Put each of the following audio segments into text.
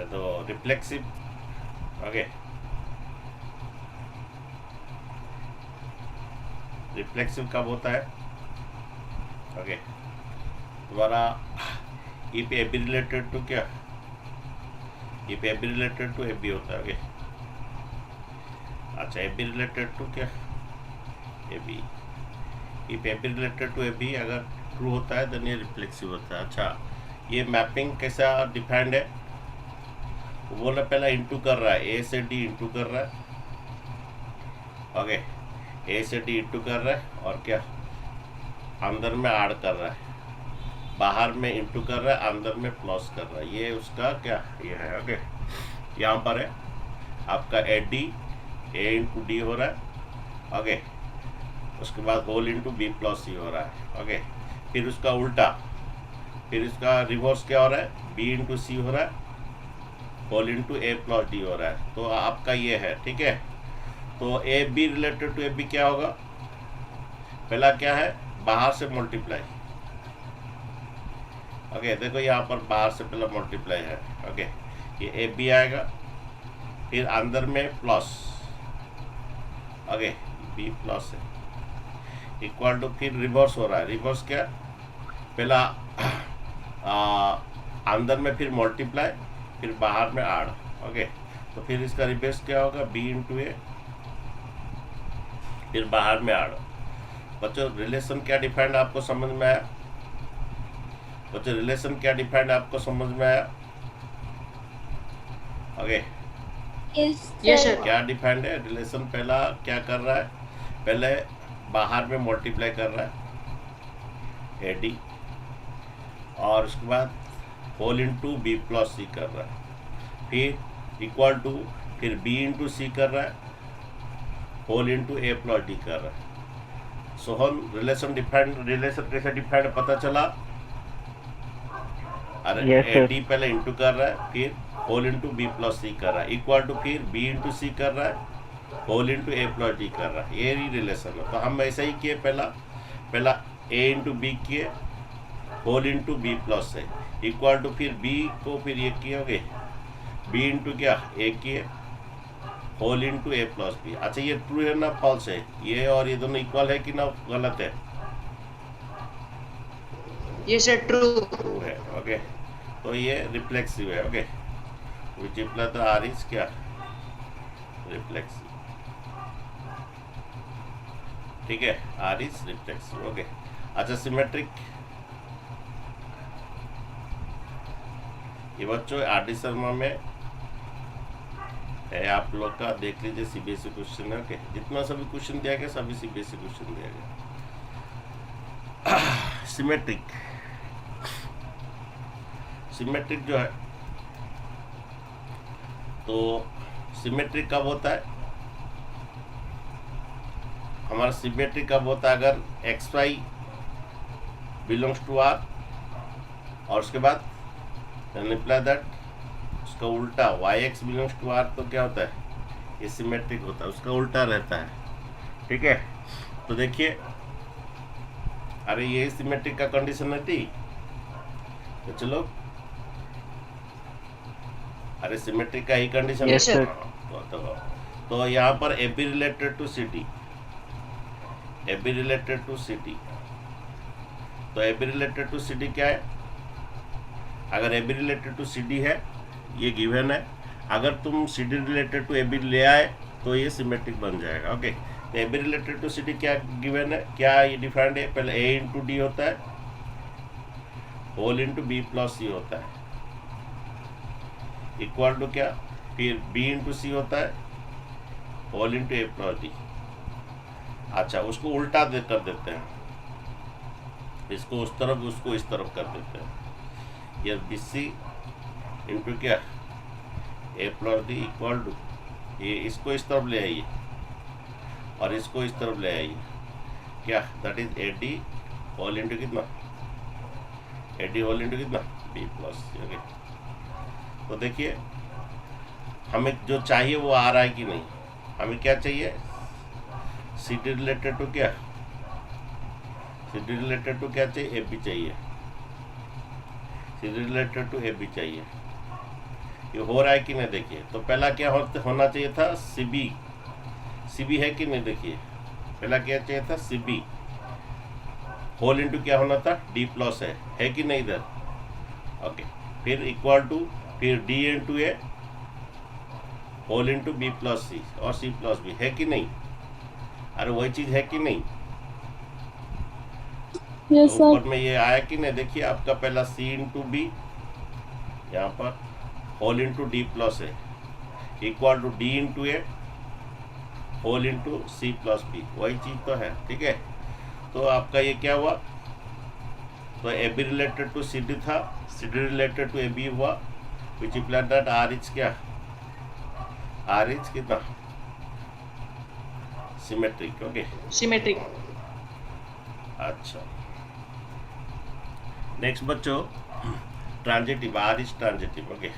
तो reflexive, okay, reflexive कब होता है? ओके, तुम्हारा if A B related to क्या, if A B related to A B होता है। ओके, अच्छा, ए बी रिलेटेड टू क्या, A B, if A B related to A B अगर ट्रू होता है देन ये रिफ्लेक्सिव होता है। अच्छा, ये मैपिंग कैसा डिफाइंड है? वो बोला पहला इंटू कर रहा है, ए से डी इंटू कर रहा है। ओके, ए से डी इंटू कर रहा है और क्या अंदर में ऐड कर रहा है, बाहर में इंटू कर रहा है, अंदर में प्लस कर रहा है। ये उसका क्या ये है। ओके, यहाँ पर है आपका A D, A into D हो रहा है। ओके, उसके बाद होल इंटू बी प्लस सी हो रहा है। ओके, फिर उसका उल्टा, फिर इसका रिवर्स क्या हो रहा है, बी इंटू सी हो रहा है, whole into A plus D हो रहा है। तो आपका ये है, ठीक है। तो A B related to A B क्या होगा, पहला क्या है, बाहर से मल्टीप्लाई। ओके, देखो यहाँ पर बाहर से पहला मल्टीप्लाई है। ओके, ये ए बी आएगा, फिर अंदर में प्लस, ओके, बी प्लस है इक्वल टू, फिर रिवर्स हो रहा है। रिवर्स क्या, पहला अंदर में फिर मल्टीप्लाई, फिर बाहर में आड़। ओके, तो फिर इसका रिवर्स क्या होगा, बी इंटू ए, फिर बाहर में आड़। बच्चों रिलेशन क्या डिफाइंड आपको समझ में आया? बच्चों रिलेशन क्या डिफाइंड आपको समझ में आया? Okay, yes sir. क्या डिफाइंड है रिलेशन? पहला क्या कर रहा है, पहले बाहर में मल्टीप्लाई कर रहा है ए डी, और उसके बाद होल इंटू बी प्लस सी कर रहा है, फिर इक्वल टू, फिर बी इंटू सी कर रहा है, whole into A plus D कर रहा है। सोहन रिलेशन डिफाइंड, रिलेशन कैसे डिफाइंड पता चला? अरे ए डी पहले इंटू कर रहा है, फिर होल इंटू बी प्लस सी कर रहा है, इक्वल टू फिर बी इंटू सी कर रहा है, whole into A plus D कर रहा है। ये ही रिलेशन है। तो हम ऐसा ही किए, पहला ए इंटू बी किए, होल इंटू बी प्लस है, इक्वल टू फिर बी को फिर ये किए, होगे बी इंटू क्या ए किए, whole into A plus B. अच्छा, ये ट्रू है ना फॉल्स है? ये और ये दोनों इक्वल है कि ना गलत है? ये सर ट्रू है। ओके, तो ये रिफ्लेक्सिव है। Okay, which imply the R is क्या, रिफ्लेक्सिव, ठीक है, आर इज रिफ्लेक्सिव। ओके, अच्छा, सिमेट्रिक, ये बच्चों आर डी शर्मा में है, आप लोग का देख लीजिए, सीबीएसई क्वेश्चन है। ओके, जितना सभी क्वेश्चन दिया गया सभी सीबीएसई क्वेश्चन दिया गया। सिमेट्रिक, सिमेट्रिक जो है, तो सिमेट्रिक कब होता है हमारा? सिमेट्रिक कब होता है अगर X Y belongs to R, और उसके बाद इम्प्लाई दैट उसका उल्टा Y X belongs to R, तो क्या होता है, ये सिमेट्रिक होता है, उसका उल्टा रहता है। ठीक है, तो देखिए, अरे ये सिमेट्रिक का कंडीशन है थी, तो चलो, अरे सिमेट्रिक का ही कंडीशन yes, है। तो यहाँ पर A B related to C D, A B related to C D, तो A B related to C D क्या है? अगर A B related to C D है, ये गिवन है, अगर तुम C D related to A B ले आए तो ये सिमेट्रिक बन जाएगा। ओके, तो A B related to C D क्या गिवन है, क्या ये डिफाइंड है? पहले ए इंटू डी होता है, होल इंटू बी प्लस सी होता है, इक्वल टू क्या, फिर बी इंटू सी होता है, whole into A plus D. अच्छा, उसको उल्टा कर देते हैं, इसको उस तरफ, उसको इस तरफ कर देते हैं। ये बी सी इंटू क्या, ए प्लस डी इक्वल टू, ये इसको इस तरफ ले आइए और इसको इस तरफ ले आइए, क्या, that is A D whole into कितना, ए डी होल इंटू कितना, बी प्लस। ओके, तो देखिए हमें जो चाहिए वो आ रहा है कि नहीं? हमें क्या चाहिए, सी डी रिलेटेड टू क्या, सी डी रिलेटेड टू क्या चाहिए, ए बी चाहिए, C D related to A B चाहिए। ये हो रहा है कि नहीं देखिए। तो पहला क्या होना चाहिए था, सीबी। सीबी है कि नहीं देखिए, पहला क्या चाहिए था, सीबी होल इंटू क्या होना था, डी प्लस है कि नहीं इधर। ओके, फिर इक्वल टू, फिर D into A whole into B plus सी और सी प्लस बी, है कि नहीं। अरे वही चीज है कि नहीं। यस तो ऊपर सर। में ये आया कि नहीं देखिए, आपका पहला सी इंटू बी यहाँ पर होल इंटू डी प्लस है equal to D into A whole into C plus B, वही चीज तो है, ठीक है। तो आपका ये क्या हुआ, तो A B related to C D था, C D related to A B हुआ, which implies that R is क्या, आर इज कितना, सिमेट्रिक। Okay, Symmetric. अच्छा नेक्स्ट बच्चों, transitive, R is transitive. Okay,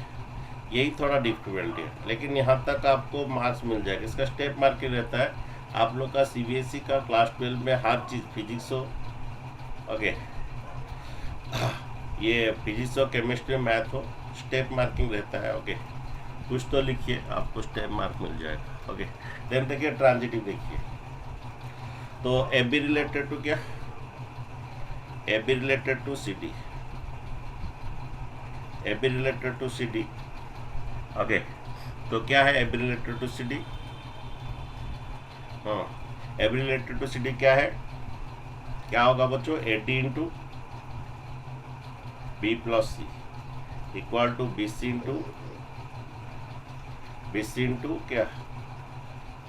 यही थोड़ा डिफिकल्टी है, लेकिन यहाँ तक आपको मार्क्स मिल जाएगा। इसका स्टेप मार्किंग रहता है आप लोग का सीबीएसई का क्लास 12 में हर चीज़, फिजिक्स हो, ओके, ये फिजिक्स हो, केमिस्ट्री, मैथ हो, स्टेप मार्किंग रहता है। ओके, कुछ तो लिखिए, आपको स्टेप मार्क मिल जाएगा। ओके, देन देखिए ट्रांजिटिव देखिए, तो ए बी रिलेटेड टू क्या, A B related to C D, A B related to C D. Okay, तो क्या है A B related to C D, हाँ, A B related to C D क्या है, क्या होगा बच्चों, A D into B plus C equal to B C into क्या,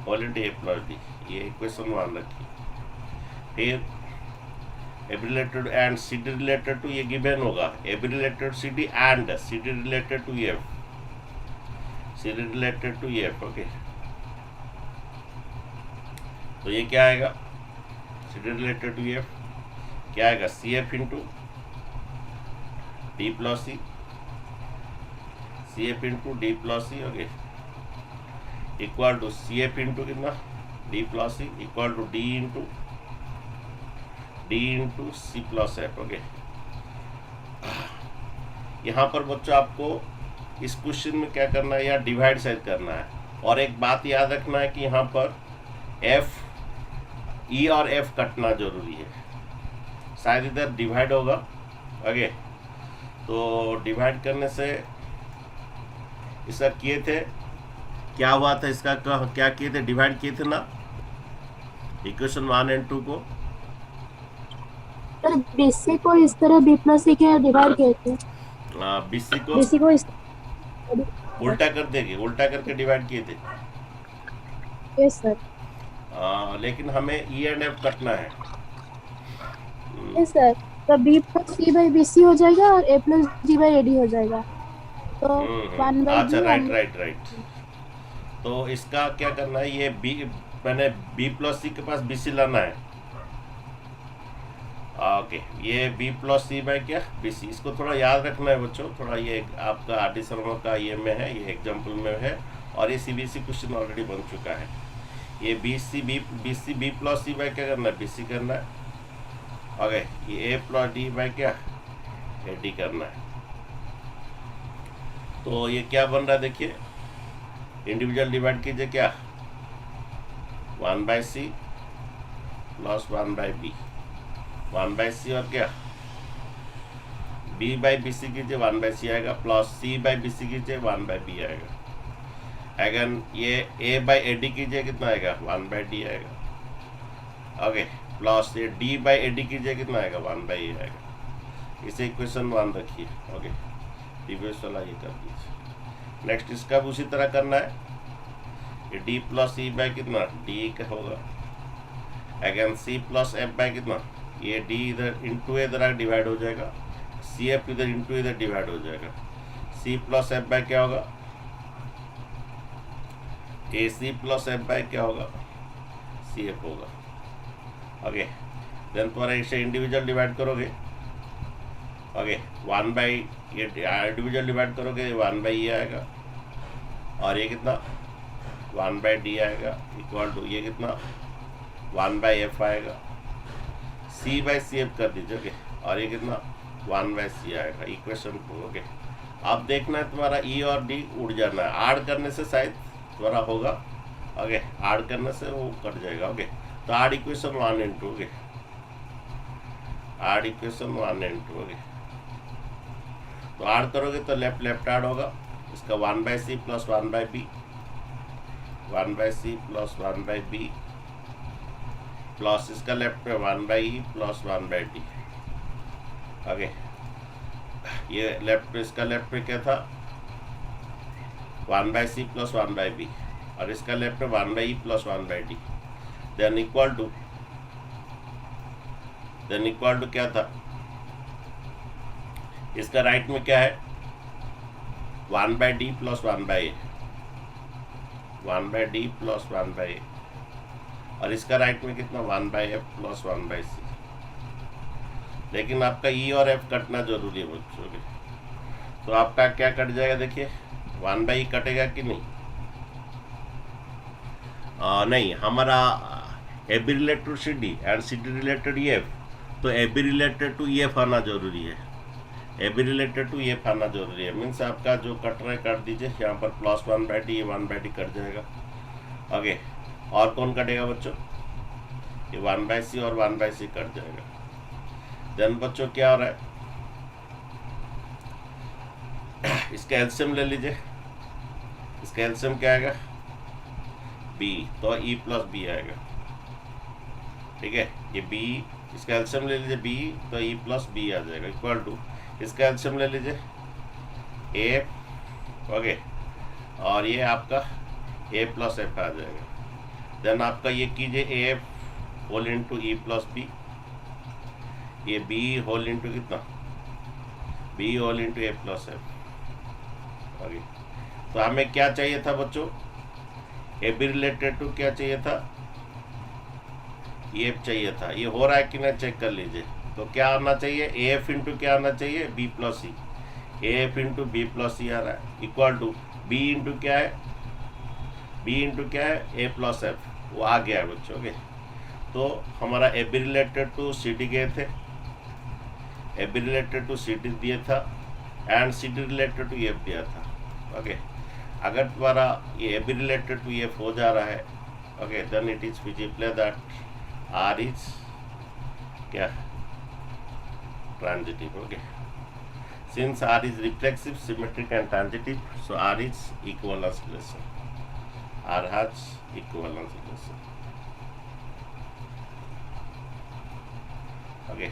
whole into A plus D. ये इक्वेशन मान रखिए। फिर A B related and C D related to, ये गिवन होगा, A B related C D and C D related to F, C D related to F. Okay, तो ये क्या आएगा, C D related to F क्या आएगा, C F into D plus C, C F into D plus C. Okay, equal to C F into कितना, D plus C equal to D into C plus F. Okay, यहाँ पर बच्चों आपको इस question में क्या करना है, या डिवाइड साइड करना है। और एक बात याद रखना है कि यहाँ पर एफ, ई और एफ कटना जरूरी है, शायद इधर डिवाइड होगा। ओके, तो डिवाइड करने से इसका किए थे, क्या हुआ था इसका, क्या किए थे, डिवाइड किए थे ना इक्वेशन 1 एंड 2 को। सर बीसी को इस तरह बी प्लस सी के डिवाइड किए थे, बीसी बीसी को को इस उल्टा कर देंगे, उल्टा करके डिवाइड किए थे। Yes sir. लेकिन हमें ई एंड एफ कटना है। यस सर, तो B plus C by B C हो जाएगा और A plus D by A D हो जाएगा, तो वन बाई अच्छा, डी। राइट। तो इसका क्या करना है, ये बी, मैंने बी प्लस सी के पास बी सी लाना है। ओके, ये बी प्लस सी बाई क्या, बी सी, इसको थोड़ा याद रखना है बच्चों। थोड़ा ये आपका आर डी शर्मा का ये में है, ये एग्जाम्पल में है, और ये C B C question already बन चुका है। ये B C B plus C by क्या करना है, बी सी करना है। ओके, ये ए प्लस डी बाई क्या, ए डी करना है। तो ये क्या बन रहा है देखिए, इंडिविजुअल डिवाइड कीजिए, क्या 1 by C plus 1 by B, 1 by C और क्या बी बाई बी सी कीजिए, 1 बाई सी आएगा, plus C by B C कीजिए, 1 बाई बी आएगा। अगर ये ए बाई ए डी कीजिए, कितना आएगा, 1 बाई डी आएगा। ओके, प्लस ये डी बाई ए डी कीजिए, कितना आएगा, 1 बाई ए आएगा। इसे इक्वेशन 1 रखिए। ओके, प्रीवियस वाला ये कर दीजिए। नेक्स्ट इसका भी उसी तरह करना है, ये डी प्लस ई बाई कितना, डी का होगा, again C plus F by कितना, ये डी इधर इंटू इधर डिवाइड हो जाएगा, सी एफ इधर इंटू इधर डिवाइड हो जाएगा, सी प्लस एफ बाई क्या होगा, A C plus F by क्या होगा, सी एफ होगा। ओके, देन तुम्हारा इसे इंडिविजुअल डिवाइड करोगे। ओके, 1 बाई ये इंडिविजुअल डिवाइड करोगे, 1 बाई ये आएगा, और ये कितना 1 बाई डी आएगा, इक्वल टू ये कितना 1 बाई एफ आएगा, सी बाई सी एफ कर दीजिए। ओके, और ये कितना 1 बाई सी आएगा, इक्वेशन 2। ओके, अब देखना है तुम्हारा ई और डी उड़ जाना है, ऐड करने से शायद तुम्हारा होगा। ओके, ऐड करने से वो कट जाएगा। ओके, तो add equation 1 and 2। Okay, add equation 1 and 2। Okay, तो ऐड करोगे तो लेफ्ट लेफ्ट ऐड होगा। इसका 1/c plus 1/b, 1/c plus 1/b plus इसका लेफ्ट में 1/e प्लस 1/d। ओके, ये लेफ्ट में, इसका लेफ्ट में क्या था 1/c प्लस 1/b और इसका लेफ्ट में 1/e plus 1/d। Then equal to क्या था, इसका राइट में क्या है 1/d plus 1/a, 1/d plus 1/a और इसका राइट में कितना 1/f प्लस 1/c। लेकिन आपका ई और एफ कटना जरूरी है बच्चों के। तो आपका क्या कट जाएगा, देखिए 1/e कटेगा कि नहीं। नहीं, हमारा A B related to C D and C D related E F, तो A B related to E F आना जरूरी है। A B related to E F आना जरूरी है। मीन्स आपका जो कट रहा है काट दीजिए, यहाँ पर प्लस 1/d, ये 1/d कट जाएगा। ओके, और कौन कटेगा बच्चों, ये 1/c और 1/c कट जाएगा। देन बच्चों क्या हो रहा है, इसका एलसीएम ले लीजिए। इसका एलसीएम क्या आएगा b, तो e प्लस b आएगा। ठीक है, ये b, इसका एलसीएम ले लीजिए b, तो e प्लस b आ जाएगा इक्वल टू, इसका एलसीएम ले लीजिए a। ओके, और ये आपका a प्लस f आ जाएगा। देन आपका ये कीजिए af whole into e plus b, ये b होल इंटू कितना b whole into a plus f। Okay, तो हमें क्या चाहिए था बच्चों, ए बी रिलेटेड टू क्या चाहिए था, ये चाहिए था। ये हो रहा है कि नहीं चेक कर लीजिए। तो क्या आना चाहिए, ए एफ इंटू क्या आना चाहिए B plus C, A F into B plus C आ रहा है इक्वल टू बी इंटू क्या है, बी इंटू क्या है ए प्लस एफ, वो आ गया है बच्चों। ओके, तो हमारा A B related to C D गए थे, A B related to C D दिया था and C D related to F दिया था। ओके, अगर तुम्हारा ये A B related to F हो जा रहा है, okay, then it is feasible that R is क्या transitive. Okay, since R is reflexive, symmetric and transitive, so R is equivalence relation, R has equivalence relation. Okay,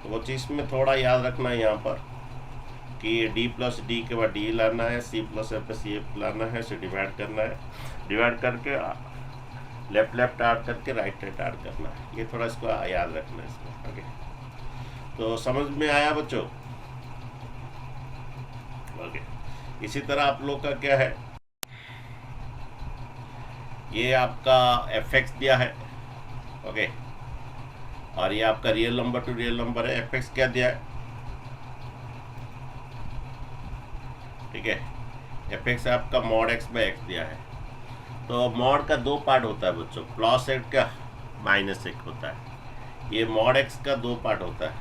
तो वो चीज़ में थोड़ा याद रखना है यहाँ पर कि d प्लस डी के बाद d लाना है, c प्लस एफ पे सी एफ लाना है, से डिवाइड करना है, डिवाइड करके लेफ्ट लेफ्ट ऐड करके राइट राइट ऐड करना है। ये थोड़ा इसको याद रखना है इसमें। ओके, तो समझ में आया बच्चों। ओके, इसी तरह आप लोग का क्या है, ये आपका एफ एक्स दिया है। ओके, और ये आपका real number two real number है। एफ एक्स क्या दिया है, ठीक है, एफ एक्स आपका मॉड एक्स बाई एक्स दिया है। तो मॉड का दो पार्ट होता है बच्चों, प्लस एक का माइनस एक होता है। ये मॉड एक्स का दो पार्ट होता है,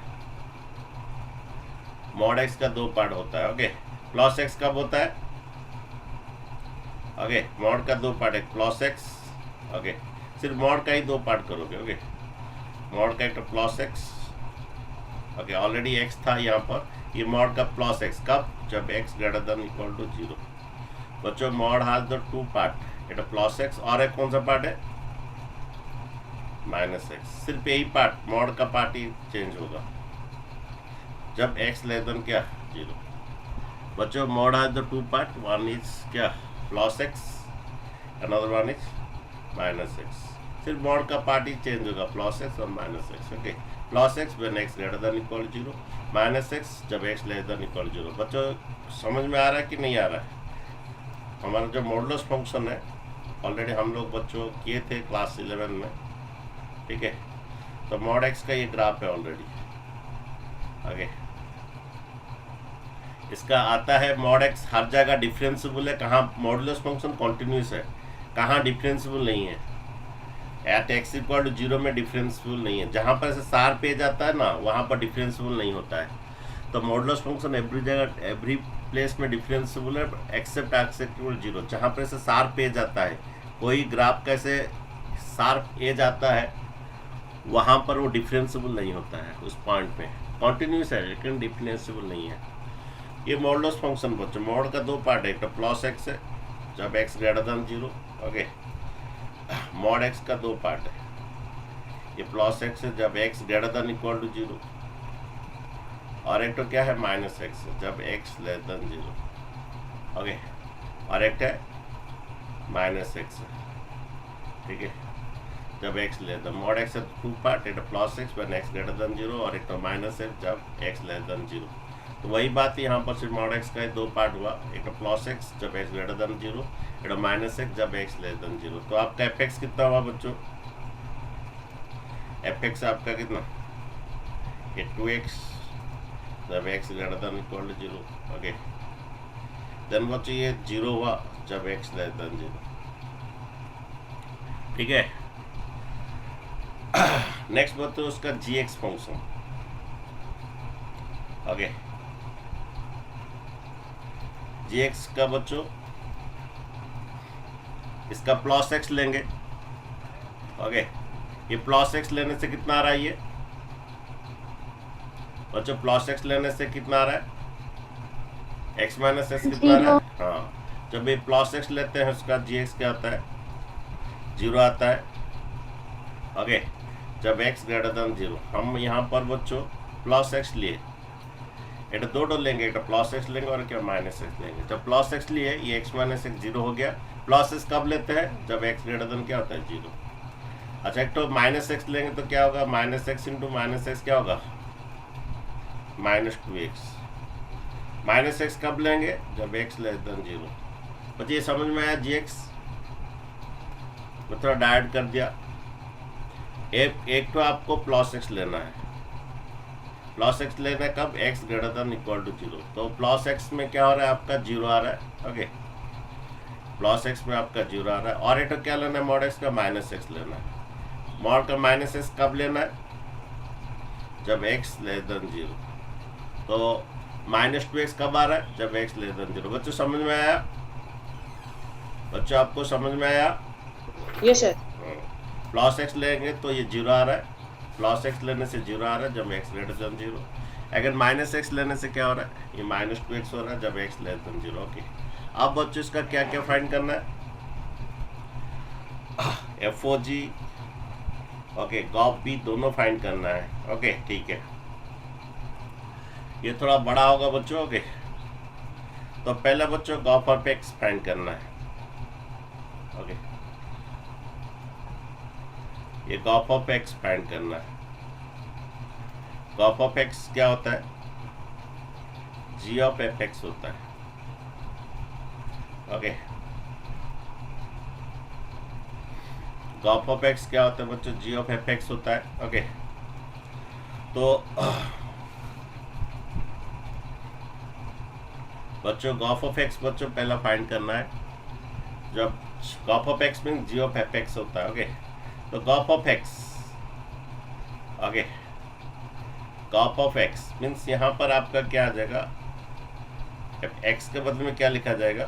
मॉड एक्स का दो पार्ट होता है। ओके, प्लस एक्स कब होता है, ओके, मॉड का दो पार्ट है प्लस एक्स। ओके, सिर्फ मॉड का ही दो पार्ट करोगे। ओके, मॉड का एक तो plus x, okay, already x था यहाँ पर, ये मॉड का प्लस एक्स कब, जब X greater than equal to 0। बच्चों mod has the two part, ये प्लस एक्स और एक कौन सा पार्ट है माइनस एक्स। सिर्फ यही पार्ट मॉड का पार्ट ही चेंज होगा जब एक्स लेस देन क्या 0। बच्चों mod has the two part, one is क्या plus X, another one is minus X. सिर्फ मॉड का पार्ट ही चेंज होगा, प्लस एक्स और minus X. Okay, plus X when X greater than equal 0, minus X जब X less than equal 0। बच्चों समझ में आ रहा है कि नहीं आ रहा है। हमारा जो मॉडुलस फंक्शन है ऑलरेडी हम लोग बच्चों किए थे क्लास 11 में, ठीक है। तो मॉड एक्स का ये ग्राफ है ऑलरेडी। आगे इसका आता है मॉड एक्स हर जगह डिफरेंशिएबल है, कहाँ मॉडुलस फंक्शन कॉन्टिन्यूस है, कहाँ डिफरेंशिएबल नहीं है। एट एक्स इक्वल टू 0 में डिफरेंशिएबल नहीं है, जहाँ पर ऐसे शार्प एज आता है ना वहाँ पर डिफरेंशिएबल नहीं होता है। तो मॉडुलस फंक्शन एवरी जगह एवरी प्लेस में डिफरेंशिएबल है एक्सेप्ट एक्सेप्टेबल जीरो। जहाँ पर से शार्प एज आता है, कोई ग्राफ कैसे शार्प एज आता है वहाँ पर वो डिफरेंशिएबल नहीं होता है उस पॉइंट पे, कॉन्टिन्यूस है लेकिन डिफरेंशिएबल नहीं है। ये मॉडुलस फंक्शन बच्चों, मॉड का दो पार्ट है, एक तो प्लस एक्स है जब X greater than zero, okay. Mod X का दो पार्ट है, ये प्लस एक्स है जब X greater than equal to zero, और एक तो क्या है माइनस एक्स है जब X less than zero, okay. और एक है माइनस एक्स है, ठीक है, जब X less than. Mod X है टू पार्ट, एक तो plus X when X greater than zero और एक तो माइनस एक्स जब एक्स लेस देन जीरो। तो वही बात यहाँ पर सिर्फ मॉड एक्स का दो पार्ट हुआ, एक तो प्लस एक्स जब एक्स ग्रेटर देन जीरो, एक तो माइनस एक्स जब एक्स लेस देन जीरो। तो आपका एफ एक्स कितना हुआ बच्चों? एफ एक्स आपका कितना? ये 2x जब X greater than equal to zero, okay. Then बच्चों ये जीरो हुआ जब एक्स लेस देन जीरो, ठीक है। नेक्स्ट बच्चों उसका जी एक्स फंक्शन, ओके। जी एक्स का बच्चों इसका प्लस एक्स लेंगे, ओके। ये प्लस एक्स लेने से कितना आ रहा है ये बच्चों? प्लस एक्स लेने से कितना आ रहा है? एक्स माइनस एक्स कितना आ रहा है? हाँ, जब ये प्लस एक्स लेते हैं उसका जी एक्स क्या आता है? जीरो आता है, ओके। जब एक्स ग्रेटर देन जीरो, हम यहाँ पर बच्चों प्लस एक्स लिए, एक दो लेंगे, एक प्लस एक्स लेंगे और क्या माइनस एक्स लेंगे। जब प्लस एक्स लिए ये एक्स माइनस एक्स जीरो हो गया। प्लस एक्स कब लेते हैं? जब एक्स ग्रेटर देन क्या होता है? जीरो। अच्छा, एक तो माइनस एक्स लेंगे तो क्या होगा? Minus x into minus x क्या होगा? Minus 2x। माइनस एक्स कब लेंगे? जब एक्स लेस देन जीरो। बच्चे ये समझ में आया? जी एक्स मैं थोड़ा डाइट कर दिया। एक तो आपको प्लस एक्स लेना है, प्लस एक्स लेना है कब? X greater than equal to zero. तो प्लस एक्स में क्या हो रहा है? आपका जीरो आ रहा है, ओके। प्लस एक्स में आपका जीरो आ रहा है। और एक तो क्या लेना है? मॉड एक्स का माइनस एक्स लेना है। मॉड का माइनस एक्स कब लेना है? जब एक्स लेस देन जीरो। तो माइनस 2x कब आ रहा है? जब एक्स लेस देन जीरो। बच्चों समझ में आया? बच्चों आपको समझ में आया? Yes sir. प्लस एक्स लेंगे तो ये जीरो आ रहा है, प्लस एक्स लेने से जीरो आ रहा है जब एक्स ग्रेटर देन जीरो। अगर माइनस एक्स लेने से क्या हो रहा है? ये माइनस 2x हो रहा है जब X less than zero, okay. अब बच्चों इसका क्या क्या फाइंड करना है? FOG, ओके, गॉफ भी दोनों फाइंड करना है, ओके, ठीक है। ये थोड़ा बड़ा होगा बच्चों, ओके। तो पहले बच्चों गॉफ ऑफ एक्स फाइंड करना है, ओके। ये गॉफ ऑफ एक्स फाइंड करना है। गॉफ ऑफ एक्स क्या होता है? जी ऑफ एफ एक्स होता है, ओके। गॉफ ऑफ एक्स क्या होता है बच्चों? जी ऑफ एफ एक्स होता है, ओके। तो बच्चों गॉफ ऑफ एक्स बच्चों पहला फाइंड करना है। जब gof of X mean G of F X होता है, ओके। तो gof of X, okay, gof of X means यहाँ पर आपका क्या आ जाएगा? एक्स के बदले में क्या लिखा जाएगा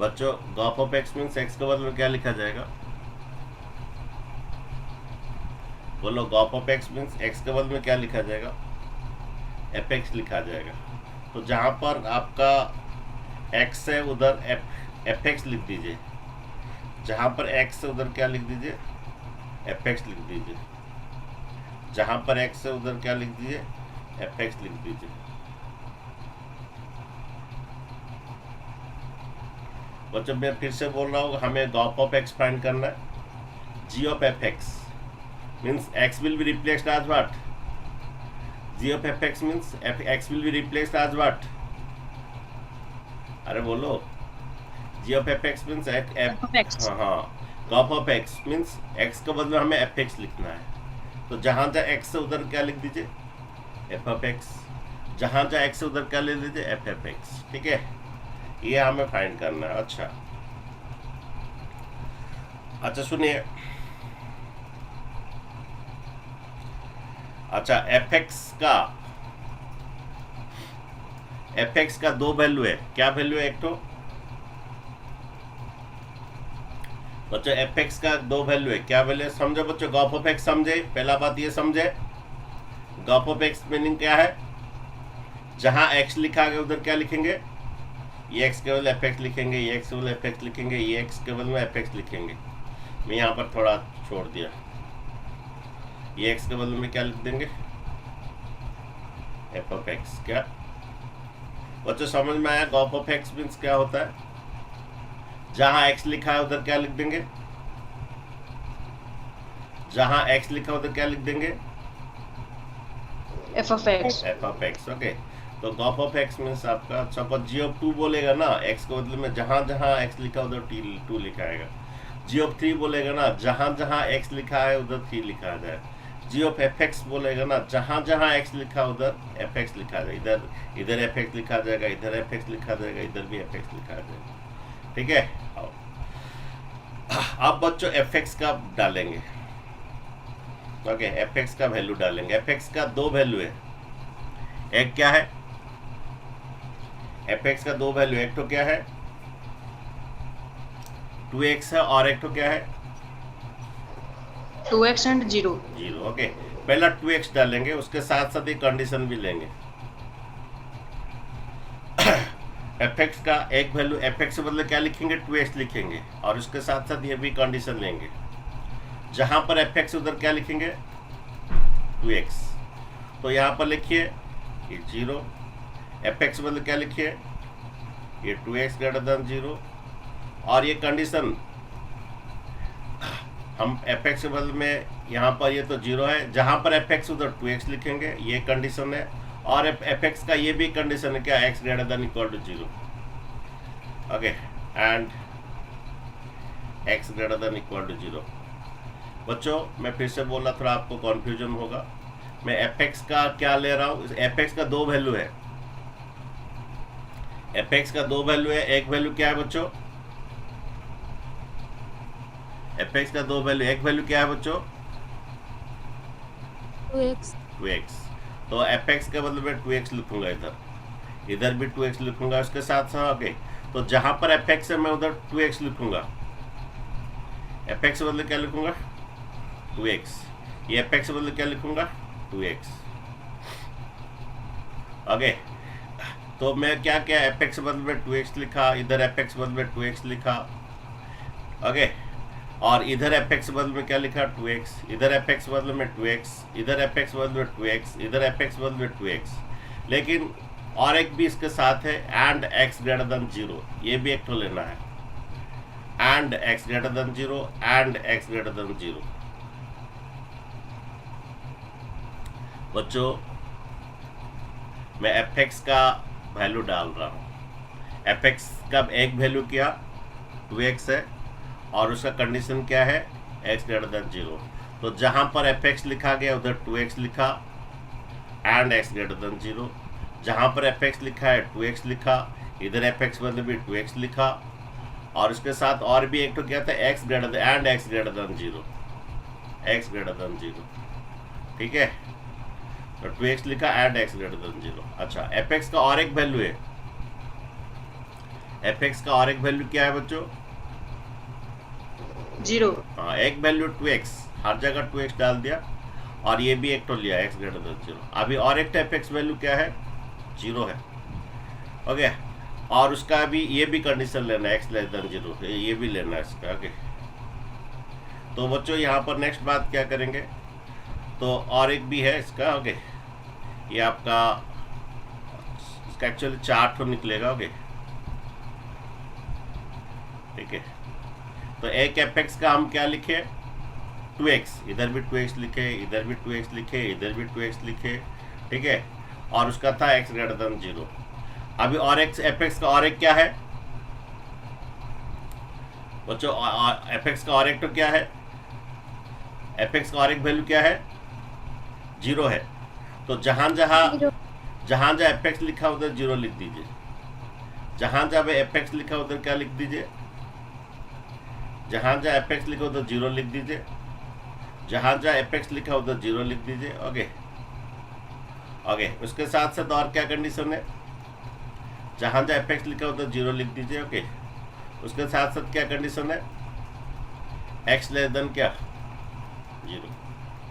बच्चों? Gauff of X means X के बदले में क्या लिखा जाएगा? बोलो, Gauff of X means X के बदले में क्या लिखा जाएगा? एफ एक्स लिखा जाएगा। तो जहाँ पर आपका एक्स है उधर एफ एक्स लिख दीजिए, जहाँ पर एक्स है उधर क्या लिख दीजिए? एफ एक्स लिख दीजिए। जहाँ पर एक्स है उधर क्या लिख दीजिए? एफ एक्स लिख दीजिए। बच्चों मैं फिर से बोल रहा हूँ, हमें गॉफ ऑफ एक्स फाइंड करना है। G of F X means X will be replaced as what? G of F X means X will be replaced as what? अरे बोलो, G of F X means हाँ, G of of X means X के बदले हमें F x लिखना है। तो जहाँ जहाँ एक्स है उधर क्या लिख दीजिए? F of x. जहाँ जहाँ एक्स है उधर क्या ले लीजिए? एफ एफ एक्स, ठीक है। ये हमें फाइंड करना है। अच्छा सुनिए, अच्छा एफ एक्स एफ एक्स का दो वैल्यू है, क्या वैल्यू है? एक तो बच्चों एफ एक्स का दो वैल्यू है, क्या वैल्यू है? समझो बच्चों, गॉफ ऑफ एक्स समझे, पहला बात ये समझे गॉफ ऑफ एक्स मीनिंग क्या है? जहां एक्स लिखा गया उधर क्या लिखेंगे? ये एक्स केवल एफ एक्स लिखेंगे, ये एक्स केवल एफ एक्स लिखेंगे, ये एक्स केवल में एफ एक्स लिखेंगे। मैं यहाँ पर थोड़ा छोड़ दिया, ये एक्स के बदले में क्या लिख देंगे? F of x. क्या बच्चों समझ में आया? गॉफ ऑफ एक्स मीन्स क्या होता है? जहां एक्स लिखा है उधर क्या लिख देंगे? जहां एक्स लिखा है उधर क्या लिख देंगे? F of X. F of X. Okay, तो गॉफ ऑफ एक्स मीन्स आपका सपोज जी ऑफ 2 बोलेगा ना, एक्स के बदले में जहां जहां एक्स लिखा उधर 2 लिखा आएगा। जी ऑफ 3 बोलेगा ना, जहां जहां एक्स लिखा है उधर 3 लिखा आ जाए। जी ऑफ एफ एक्स बोलेगा ना, जहां जहां एक्स लिखा उधर एफ एक्स लिखा जाएगा। इधर एफ एक्स लिखा जाएगा, इधर एफ एक्स लिखा जाएगा, इधर भी एफ एक्स लिखा जाएगा। ठीक है, अब बच्चों एफ एक्स का डालेंगे। ओके, एफ एक्स का वैल्यू डालेंगे। एफ एक्स का दो वैल्यू है, एक क्या है? एफ एक्स का दो वैल्यू, एक तो क्या है 2x है, और एक तो क्या है 2x and 0. 0। ओके, पहला 2x डालेंगे, उसके साथ साथ एक कंडीशन भी लेंगे। एफ एक्स का एक वैल्यू, एफ एक्स के बदले क्या लिखेंगे? 2x लिखेंगे, और उसके साथ साथ ये भी कंडीशन लेंगे। जहां पर एफ एक्स उधर क्या लिखेंगे? 2x। तो यहाँ पर लिखिए ये 0, एफ एक्स बदले क्या लिखिए? ये 2x ग्रेटर देन 0, और ये कंडीशन हम एफ एक्स के बदले में यहाँ पर ये तो 0 है, जहाँ पर एफ एक्स उधर 2x लिखेंगे, ये कंडीशन है। और एफ एक्स का ये भी कंडीशन है, क्या? x greater than equal to 0। Okay, and x greater than equal to 0। बच्चों मैं फिर से बोला, थोड़ा आपको कॉन्फ्यूजन होगा। मैं एफ एक्स का क्या ले रहा हूँ? एफ एक्स का दो वैल्यू है, एफ एक्स का दो वैल्यू है। एक वैल्यू क्या है बच्चों? एफ एक्स का दो वैल्यू, एक वैल्यू क्या है बच्चों? 2x। तो एफ एक्स के बदले में 2x लिखूंगा, इधर भी 2x लिखूंगा उसके साथ साथ। ओके, तो जहां पर एफ एक्स है मैं उधर 2x लिखूंगा। एफ एक्स के बदले क्या लिखूंगा? 2x। ये एफ एक्स के बदले क्या लिखूंगा? 2x। ओके, तो मैं क्या क्या एफ एक्स के बदले में 2x लिखा, इधर एफ एक्स के बदले में 2x लिखा। ओके, और इधर एफ एक्स बदल में क्या लिखा? 2x। इधर एफ एक्स बदल में 2x, इधर एफ एक्स बदल में 2x, इधर एफ एक्स बदल में 2x। लेकिन और एक भी इसके साथ है, एंड x ग्रेटर देन 0, ये भी एक तो लेना है। And x greater than 0, and x greater than 0। बच्चों मैं एफ एक्स का वैल्यू डाल रहा हूँ। एफ एक्स का एक वैल्यू क्या? 2x है, और उसका कंडीशन क्या है? x greater than 0। तो जहां पर एफ एक्स लिखा गया उधर 2x लिखा, एंड x ग्रेटर देन 0। जहां पर एफ एक्स लिखा है 2x लिखा, इधर एफ एक्स बदले भी 2x लिखा, और उसके साथ और भी एक तो क्या था? x greater then, and x greater than 0, x greater than 0। ठीक है, तो 2x लिखा एंड x ग्रेटर देन 0। अच्छा, एफ एक्स का और एक वैल्यू है, एफ एक्स का और एक वैल्यू क्या है बच्चों? 0. हाँ, एक वैल्यू 2x, हर जगह 2x डाल दिया, और ये भी एक तो लिया x ग्रेटर देन 0। अभी और एक एफ एक्स वैल्यू क्या है? 0 है। ओके, और उसका भी ये भी कंडीशन लेना है, x लेस देन 0, ये भी लेना है इसका। ओके, तो बच्चों यहाँ पर नेक्स्ट बात क्या करेंगे? तो और एक भी है इसका। ओके, ये आपका इसका एक्चुअली 4 तो निकलेगा। ओके, ठीक है, तो एक एफ एक्स का हम क्या लिखे? 2x, इधर भी 2x लिखे, इधर भी 2x लिखे, इधर भी 2x लिखे। ठीक है, और उसका था x ग्रेटर देन 0। अभी और एक एफ एक्स का और एक क्या है बच्चों? एफ एक्स का और एक तो क्या है? एफ एक्स का और एक वैल्यू क्या है? 0 है। तो जहां जहां एफ एक्स लिखा उधर 0 लिख दीजिए, जहां जहां एफ एक्स लिखा उधर क्या लिख दीजिए? जहां जहां एफ एक्स लिखा उधर 0 लिख दीजिए, जहां जहां एफ एक्स लिखा उधर 0 लिख दीजिए। ओके, ओके, उसके साथ साथ और क्या कंडीशन है? जहाँ जहाँ एफ एक्स लिखा होता है 0 लिख दीजिए। ओके, उसके साथ साथ क्या कंडीशन है, एक्स लेस देन क्या 0।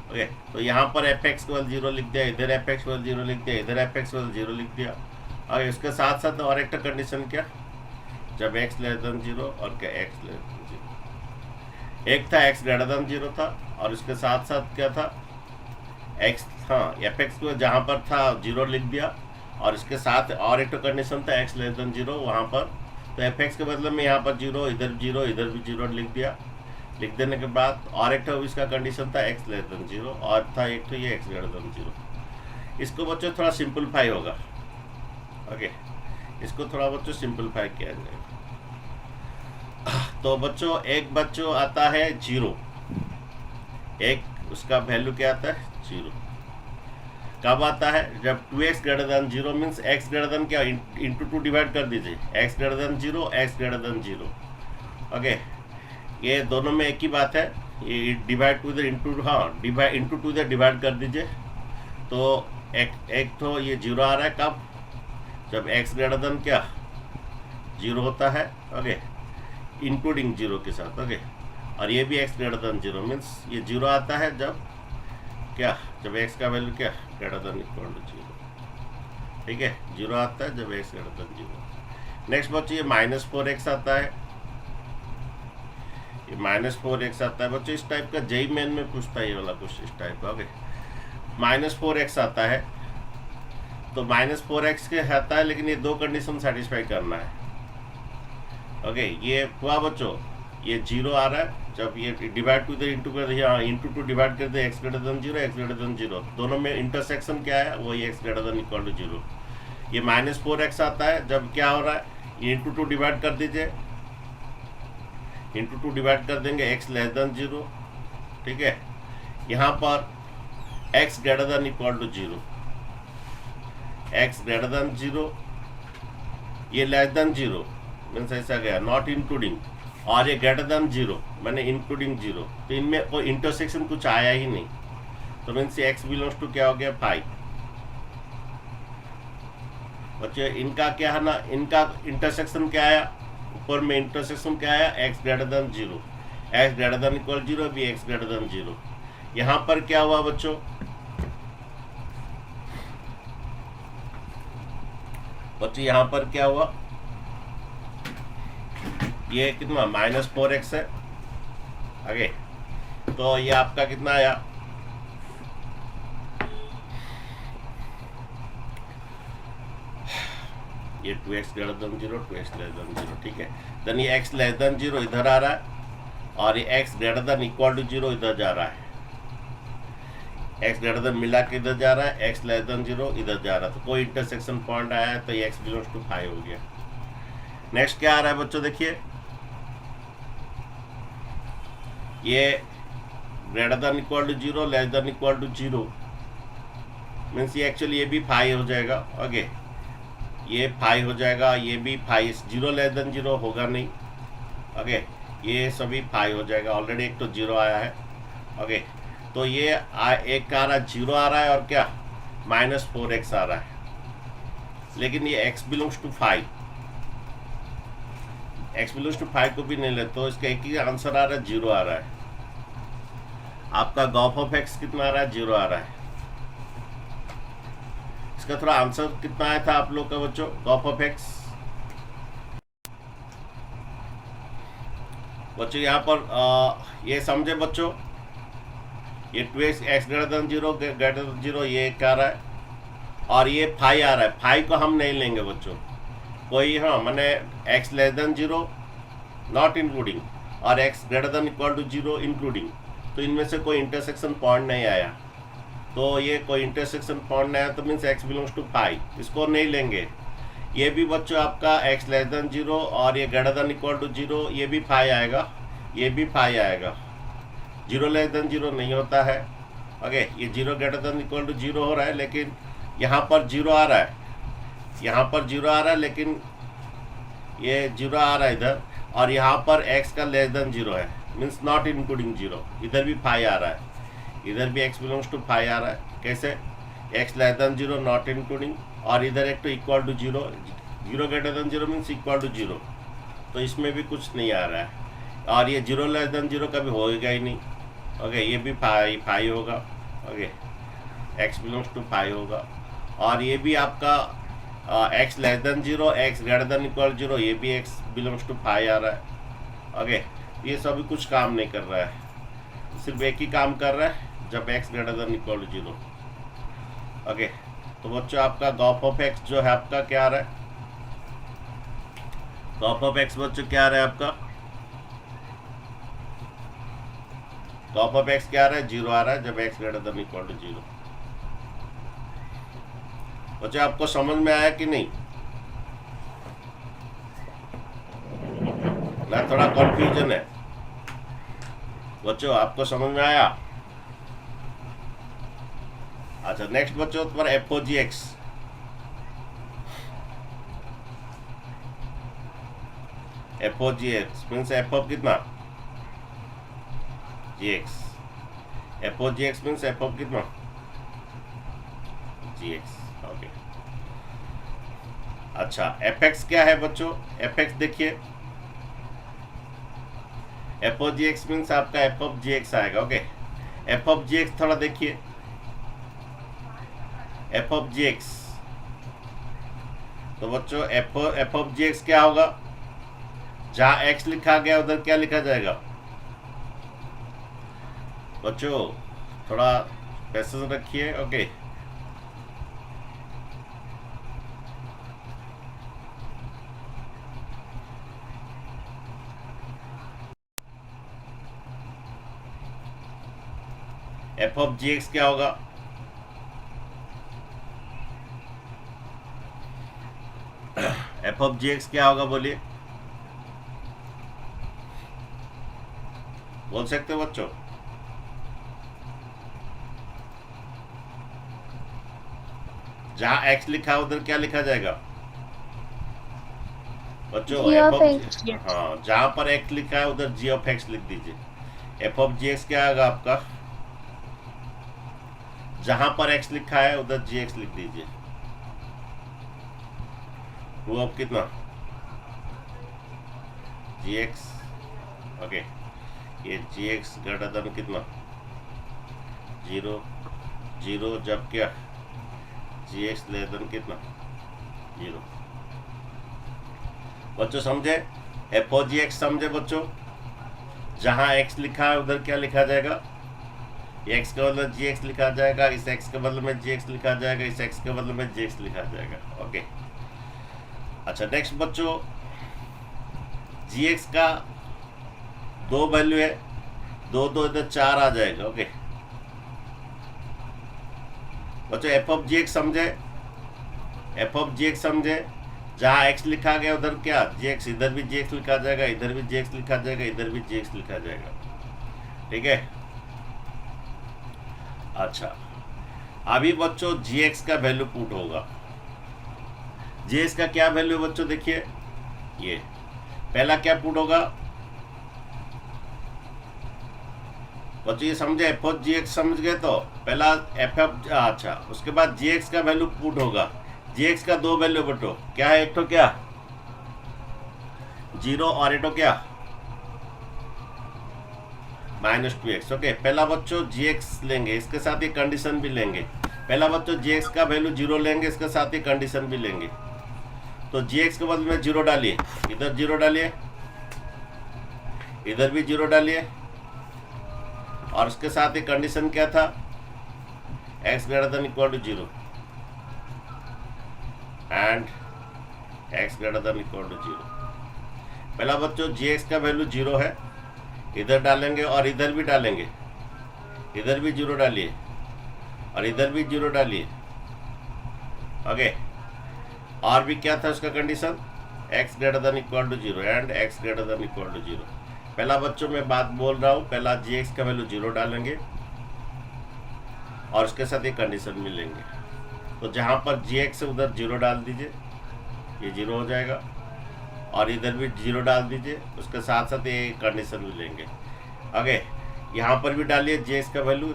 ओके, तो यहाँ पर एफ एक्स को 0 लिख दिया, इधर एफ एक्स को 0 लिख दिया, इधर एफ एक्स को 0 लिख दिया। और इसके साथ साथ और एक कंडीशन क्या, जब एक्स लेस देन 0 और क्या एक्स लेस देन 0। एक था एक्स ग्रेटर देन 0 था, और इसके साथ साथ क्या था एक्स, हाँ एफ एक्स को जहाँ पर था 0 लिख दिया, और इसके साथ और एक कंडीशन था एक्स लेस देन 0 वहाँ पर। तो एफ एक्स के बदले में यहाँ पर 0, इधर 0, इधर भी 0 लिख दिया। लिख देने के बाद और एक इसका कंडीशन था एक्स लेस देन 0, और था एक तो ये एक्स ग्रेटर देन 0। इसको बच्चों थोड़ा सिंपलीफाई होगा। ओके, इसको थोड़ा बच्चों सिंपलीफाई किया जाएगा। तो बच्चों एक बच्चों आता है 0, एक उसका वैल्यू क्या आता है 0। कब आता है, जब 2x ग्रेटर देन 0 मीन्स x ग्रेटर देन क्या, इंटू 2 डिवाइड कर दीजिए, x greater than 0, x greater than 0। Okay, ये दोनों में एक ही बात है, ये डिवाइड टू इधर इंटू, हाँ डिवाइड इंटू 2 इधर डिवाइड कर दीजिए। तो एक तो ये 0 आ रहा है कब, जब x ग्रेटर देन क्या 0 होता है। ओके, इंक्लूडिंग 0 के साथ। ओके, और ये भी x ग्रेटर देन 0 मीन्स ये 0 आता है जब क्या, जब x का वैल्यू क्या ग्रेटर देन इक्वल टू 0। ठीक है, 0 आता है जब x ग्रेटर देन 0। नेक्स्ट बच्चों ये -4x आता है, ये -4x आता है बच्चों। इस टाइप का जेई मेन में पूछता है ये वाला कुछ इस टाइप का। ओके, -4x आता है, तो -4x के आता है, लेकिन ये 2 कंडीशन सेटिस्फाई करना है। ओके, ये हुआ बच्चों, ये 0 आ रहा है जब ये डिवाइड टू इधर इंटू कर दिया, इंटू 2 डिवाइड कर दिया, X greater than 0, X greater than 0, दोनों में इंटरसेक्शन क्या है, वही X greater than equal to 0। ये -4x आता है जब क्या हो रहा है, ये इंटू 2 डिवाइड कर दीजिए, इंटू 2 डिवाइड कर देंगे एक्स लेस देन 0। ठीक है, यहाँ पर X greater than equal to 0, X greater than 0, ये लेस देन 0 मीन्स ऐसा गया नॉट इंक्लूडिंग, और ये ग्रेटर देन 0 मैंने इंक्लूडिंग 0, तो इनमें कोई इंटरसेक्शन कुछ आया ही नहीं, तो मीन्स एक्स बिलोंग्स टू क्या हो गया 5। बच्चे इनका क्या है ना, इनका इंटरसेक्शन क्या आया, ऊपर में इंटरसेक्शन क्या आया, x greater than 0, X greater than equal 0 भी एक्स ग्रेटर देन 0। यहाँ पर क्या हुआ बच्चों, यहाँ पर क्या हुआ, ये कितना -4x है। आगे तो ये आपका कितना आया, ये 2x greater than 0, 2x less than 0। ठीक है, देन ये x लेस देन 0 इधर आ रहा है, और ये x greater than equal to 0 इधर जा रहा है, x ग्रेटर देन मिला के इधर जा रहा है, x लेस देन 0 इधर जा रहा है, तो कोई इंटरसेक्शन पॉइंट आया है, तो ये x बिलोंग्स टू 5 हो गया। नेक्स्ट क्या आ रहा है बच्चों, देखिए ये greater than equal to 0, less than equal to 0 means ये एक्चुअली ये भी 5 हो जाएगा। ओके, ये 5 हो जाएगा, ये भी 5, 0 लेस देन 0 होगा नहीं। ओके, ये सभी 5 हो जाएगा, ऑलरेडी एक तो 0 आया है। ओके, तो ये एक आ रहा 0 आ रहा है, और क्या -4x आ रहा है, लेकिन ये x belongs to 5, x belongs to 5 को भी नहीं ले, तो इसका एक ही आंसर आ रहा है 0 आ रहा है। आपका गॉफ ऑफ x कितना आ रहा है, 0 आ रहा है। इसका थोड़ा आंसर कितना आया था आप लोग का बच्चों, गॉफ ऑफ x बच्चों यहाँ पर ये समझे बच्चों, ये 2x x greater than 0, greater than 0 ये क्या आ रहा है, और ये 5 आ रहा है। 5 को हम नहीं लेंगे बच्चों, कोई हाँ मैंने x less than 0 not including, और x greater than equal to 0 including, तो इनमें से कोई इंटरसेक्शन पॉइंट नहीं आया, तो ये कोई इंटरसेक्शन पॉइंट नहीं आया, तो मीन्स x बिलोंग्स टू 5, इसको नहीं लेंगे। ये भी बच्चों आपका x लेस देन 0 और ये ग्रेटर देन इक्वल टू 0, ये भी 5 आएगा, ये भी 5 आएगा, 0 लेस देन 0 नहीं होता है। ओके, ये 0 ग्रेटर देन इक्वल टू 0 हो रहा है, लेकिन यहाँ पर 0 आ रहा है, यहाँ पर 0 आ रहा है, लेकिन ये 0 आ रहा है इधर, और यहाँ पर x का लेस देन 0 है, मीन्स नॉट इंक्लूडिंग 0, इधर भी 5 आ रहा है, इधर भी x बिलोंग्स टू 5 आ रहा है। कैसे, x less than 0 not including, और इधर एक तो equal to 0, 0 greater than 0 means equal to 0, तो इसमें भी कुछ नहीं आ रहा है। और ये 0 लेस देन 0 कभी होएगा ही नहीं। ओके, ये भी फाई होगा। Okay, x belongs to phi होगा। और ये भी आपका x less than 0, x greater than equal 0, ये भी x बिलोंग्स टू फाई आ रहा है। ओके, ये सभी कुछ काम नहीं कर रहा है, सिर्फ एक ही काम कर रहा है जब x greater than equal to 0। Okay, तो बच्चों आपका गॉफ ऑफ x जो है आपका क्या आ रहा है? गॉफ ऑफ x बच्चों क्या आ रहा है आपका? गॉफ ऑफ x क्या आ रहा है? 0 आ रहा है जब x greater than equal to 0। बच्चों आपको समझ में आया कि नहीं? ना थोड़ा कंफ्यूजन है बच्चों, आपको समझ में आया? अच्छा, नेक्स्ट बच्चों तुम्हारा F O G X. F O G X means F of कितना? G X. F O G X means F of कितना? G X. ओके, अच्छा, एफ एक्स क्या है बच्चों? एफ एक्स देखिए, F O G X means आपका F of G X आएगा। Okay, F of G X थोड़ा देखिए, एफ ऑफ जी एक्स। तो बच्चों एफ ऑफ जी एक्स क्या होगा? जहां एक्स लिखा गया उधर क्या लिखा जाएगा? बच्चों थोड़ा पैसेज रखिए। Okay, F of G X क्या होगा? एफ ऑफ जी एक्स क्या होगा बोलिए, बोल सकते हो बच्चों? जहां एक्स लिखा है उधर क्या लिखा जाएगा बच्चों? G F of of, x. हाँ, जहां पर एक्स लिखा है उधर जी ऑफ एक्स लिख दीजिए। एफ ऑफ जी एक्स क्या आएगा आपका? जहां पर एक्स लिखा है उधर जी एक्स लिख दीजिए। वो अब कितना? G X. ओके, ये जी एक्स ग्रेटर देन कितना? 0 0, जब क्या? जी एक्स लेस देन कितना? 0। बच्चों समझे? एफ ओ जी एक्स समझे बच्चों? जहां एक्स लिखा है उधर क्या लिखा जाएगा? एक्स के बदले जी एक्स लिखा जाएगा, इस एक्स के बदले में जी एक्स लिखा जाएगा, इस एक्स के बदले में जी एक्स लिखा जाएगा। ओके, अच्छा, नेक्स्ट बच्चों, जी एक्स का 2 वैल्यू है, 2 2 इधर 4 आ जाएगा। ओके बच्चों, एफ ऑफ जी एक्स समझे? एफ ऑफ जी एक्स समझे? जहाँ एक्स लिखा गया उधर क्या? जी एक्स, इधर भी जी एक्स लिखा जाएगा, इधर भी जी एक्स लिखा जाएगा, इधर भी जी एक्स लिखा जाएगा। ठीक है, अच्छा, अभी बच्चों जी एक्स का वैल्यू पुट होगा। जी एक्स का क्या वैल्यू बच्चों देखिए, ये पहला क्या पुट होगा बच्चों? ये समझे? एफ ऑफ जी एक्स समझ गए? तो पहला एफ ऑफ, अच्छा, उसके बाद जी एक्स का वैल्यू पुट होगा। जी एक्स का 2 वैल्यू बटो, क्या है? एक तो क्या 0 और एक तो क्या -2x। ओके, पहला बच्चों जी एक्स लेंगे, इसके साथ ये कंडीशन भी लेंगे। पहला बच्चों जी एक्स का वैल्यू 0 लेंगे, इसके साथ ये कंडीशन भी लेंगे। तो जी एक्स के बदले में 0 डालिए, इधर 0 डालिए, इधर भी 0 डालिए, और उसके साथ ये कंडीशन क्या था? x greater than equal to 0 and x greater than equal to 0। पहला बच्चों जी एक्स का वैल्यू 0 है, इधर डालेंगे और इधर भी डालेंगे, इधर भी 0 डालिए और इधर भी 0 डालिए। ओके, और भी क्या था उसका condition? x greater than equal to 0 and x greater than equal to 0। पहला बच्चों मैं बात बोल रहा हूँ, पहला जी एक्स का वैल्यू 0 डालेंगे और उसके साथ ये कंडीशन मिलेंगे। तो जहाँ पर जी एक्स है उधर 0 डाल दीजिए, ये 0 हो जाएगा, और इधर भी 0 डाल दीजिए, उसके साथ साथ ये कंडीशन मिलेंगे। ओके, यहाँ पर भी डालिए जी एक्स का वैल्यू,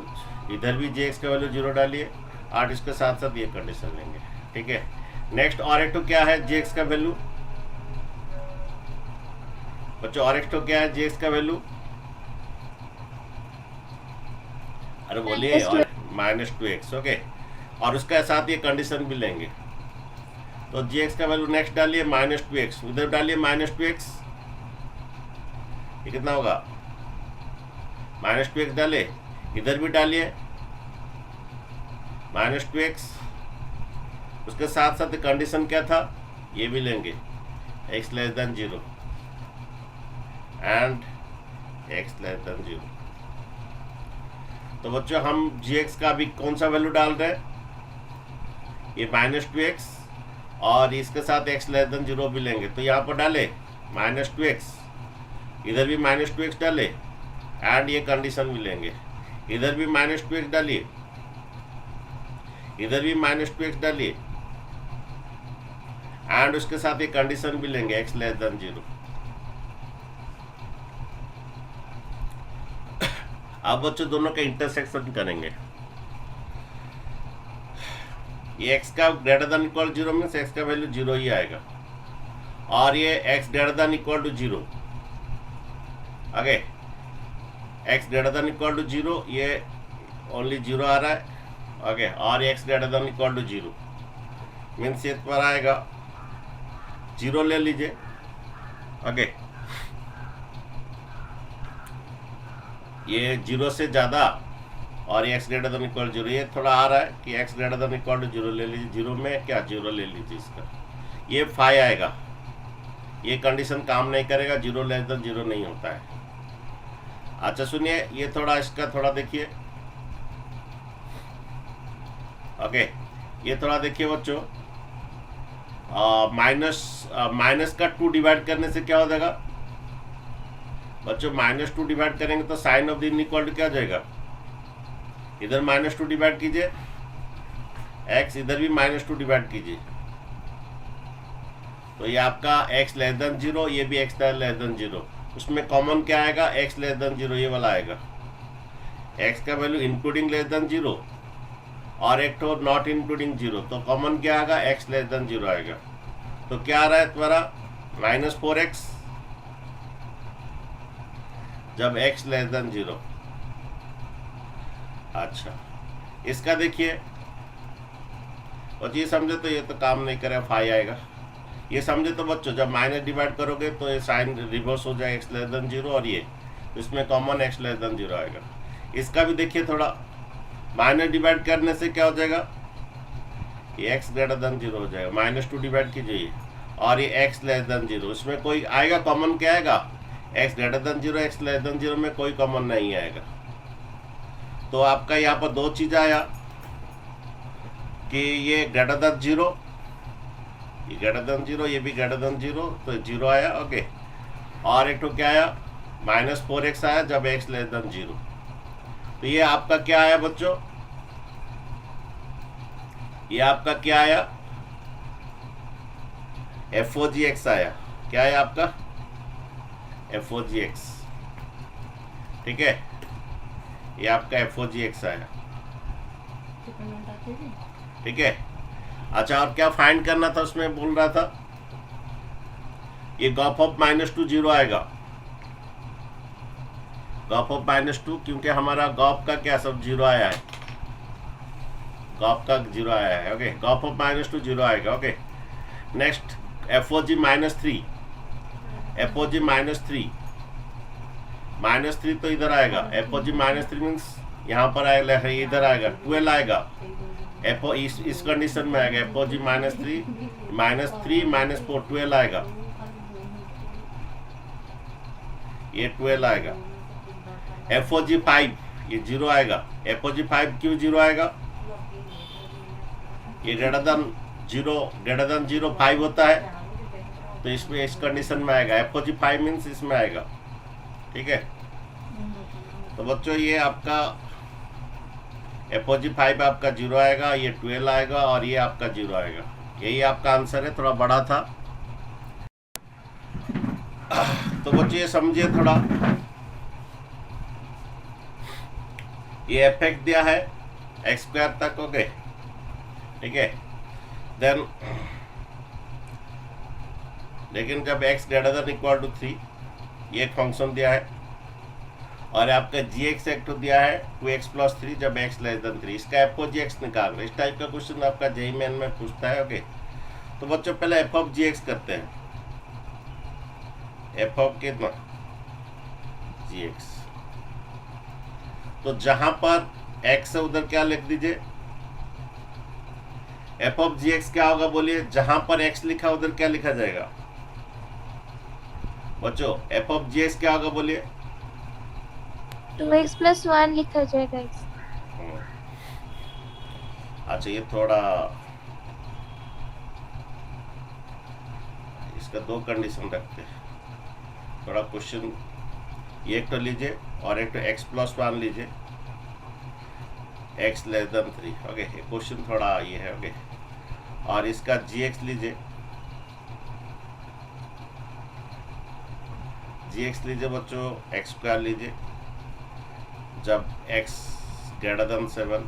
इधर भी जी एक्स का वैल्यू 0 डालिए, और इसके साथ साथ ये कंडीशन लेंगे। ठीक है, नेक्स्ट और एक तो क्या है जी एक्स का वैल्यू बच्चों, और एक तो क्या है जी एक्स का वैल्यू, अरे बोलिए, और -2x। ओके, और उसके साथ ये कंडीशन भी लेंगे। तो जी एक्स का वैल्यू नेक्स्ट डालिए -2x, उधर डालिए -2x, ये कितना होगा -2x डाले, इधर भी डालिए -2x, उसके साथ साथ कंडीशन क्या था ये भी लेंगे, x less than 0 and x less than 0। तो बच्चों हम gx का भी कौन सा वैल्यू डाल रहे हैं, ये -2x और इसके साथ x लेस देन 0 भी लेंगे। तो यहाँ पर डाले -2x, इधर भी -2x डाले एंड ये कंडीशन भी लेंगे, इधर भी -2x डालिए, इधर भी -2x डालिए एंड उसके साथ ये कंडीशन भी लेंगे x लेस देन 0। अब बच्चों दोनों का इंटरसेक्शन करेंगे। ये x का ग्रेटर देन इक्वल 0 मीन्स x का वैल्यू 0 ही आएगा, और ये x greater than equal to 0, आगे x greater than equal to 0 ये ओनली 0 आ रहा है, ओके, और x greater than equal to 0 means ये पर आएगा 0 ले लीजिए, ओके, ये 0 से ज़्यादा और x ग्रेटर देन इक्वल 0, ये थोड़ा आ रहा है कि x greater than equal to 0 ले लीजिए, 0 में क्या 0 ले लीजिए, इसका ये 5 आएगा, ये कंडीशन काम नहीं करेगा, 0 लेस देन 0 नहीं होता है। अच्छा सुनिए, ये थोड़ा इसका थोड़ा देखिए, ओके, ये थोड़ा देखिए बच्चों, माइनस का 2 डिवाइड करने से क्या हो जाएगा बच्चों, -2 डिवाइड करेंगे तो साइन ऑफ द इनइक्वालिटी क्या हो जाएगा, इधर -2 डिवाइड कीजिए x, इधर भी -2 डिवाइड कीजिए, तो ये आपका x लेस देन 0, ये भी x लेस देन 0, उसमें कॉमन क्या आएगा x लेस देन 0, ये वाला आएगा, x का वैल्यू इंक्लूडिंग लेस देन 0 और एक तो नॉट इंक्लूडिंग 0, तो कॉमन क्या आएगा x लेस देन 0 आएगा। तो क्या आ रहा है तुम्हारा -4x जब x लेस देन 0। अच्छा इसका देखिए, और ये समझे तो ये तो काम नहीं करे, 5 आएगा, ये समझे तो बच्चों जब माइनस डिवाइड करोगे तो ये साइन रिवर्स हो जाए x लेस देन 0, और ये तो इसमें कॉमन x लेस देन 0 आएगा। इसका भी देखिए थोड़ा, माइनस डिवाइड करने से क्या हो जाएगा, ये x ग्रेटर देन 0 हो जाएगा, -2 डिवाइड कीजिए और ये x लेस देन 0, इसमें कोई आएगा कॉमन, क्या आएगा x greater than 0, x less than 0 में कोई कॉमन नहीं आएगा। तो आपका यहाँ पर दो चीज़ आया कि ये ग्रेटर देन 0, ये ग्रेटर देन 0, ये भी ग्रेटर देन 0, तो 0 आया, ओके, और एक तो क्या आया -4x आया जब x लेस देन 0। तो ये आपका क्या आया बच्चों, ये आपका क्या आया f4gx आया, क्या है आपका f4gx, ठीक है, ये आपका f4gx आया, ठीक है। अच्छा और क्या फाइंड करना था उसमें बोल रहा था, ये गॉप ऑफ -2 0 आएगा, गॉप ऑफ -2, क्योंकि हमारा गॉप का क्या सब 0 आया है, गॉप का 0 आया है, ओके, गॉप ऑफ -2 0 आएगा, ओके। नेक्स्ट f4g -3, f4g -3 तो इधर आएगा, f4g -3 मीन्स यहाँ पर आएगा, इधर आएगा 12 आएगा, इस कंडीशन में आएगा f4g -3 -4 12 आएगा, ये 12 आएगा। f4g 5 ये 0 आएगा, f4g 5 क्यों 0 आएगा, ये ग्रेटर देन 0 5 होता है, तो इसमें इस कंडीशन में आएगा, f4g 5 मीन्स इसमें आएगा, ठीक है। तो बच्चों ये आपका f4g 5 आपका 0 आएगा, ये 12 आएगा और ये आपका 0 आएगा, यही आपका आंसर है, थोड़ा बड़ा था। तो बच्चों ये समझिए थोड़ा, ये एफ दिया है x² तक, ओके, ठीक है। देन लेकिन जब x greater than equal to 3, ये एक फंक्शन दिया है, और आपका gx एक तो दिया है 2x प्लस 3 जब x लेस देन 3, इसका f ऑफ gx निकालना। इस टाइप का क्वेश्चन आपका जेईई मेन में पूछता है। ओके, तो बच्चों पहले f ऑफ gx करते हैं। f ऑफ कितना gx, तो जहां पर x है उधर क्या लिख दीजिए, f ऑफ gx क्या होगा बोलिए, जहां पर x लिखा उधर क्या लिखा जाएगा बच्चों, f ऑफ gx क्या होगा बोलिए। 2x प्लस 1 लिखा जाएगा। अच्छा, ये थोड़ा इसका दो कंडीशन रखते हैं, थोड़ा क्वेश्चन, ये एक तो लीजिए और एक तो x प्लस 1 लीजिए, x लेस देन 3। ओके, ये क्वेश्चन थोड़ा ये है। ओके, और इसका gx लीजिए, gx लीजिए बच्चों, x स्क्वायर लीजिए जब x ग्रेटर देन 7।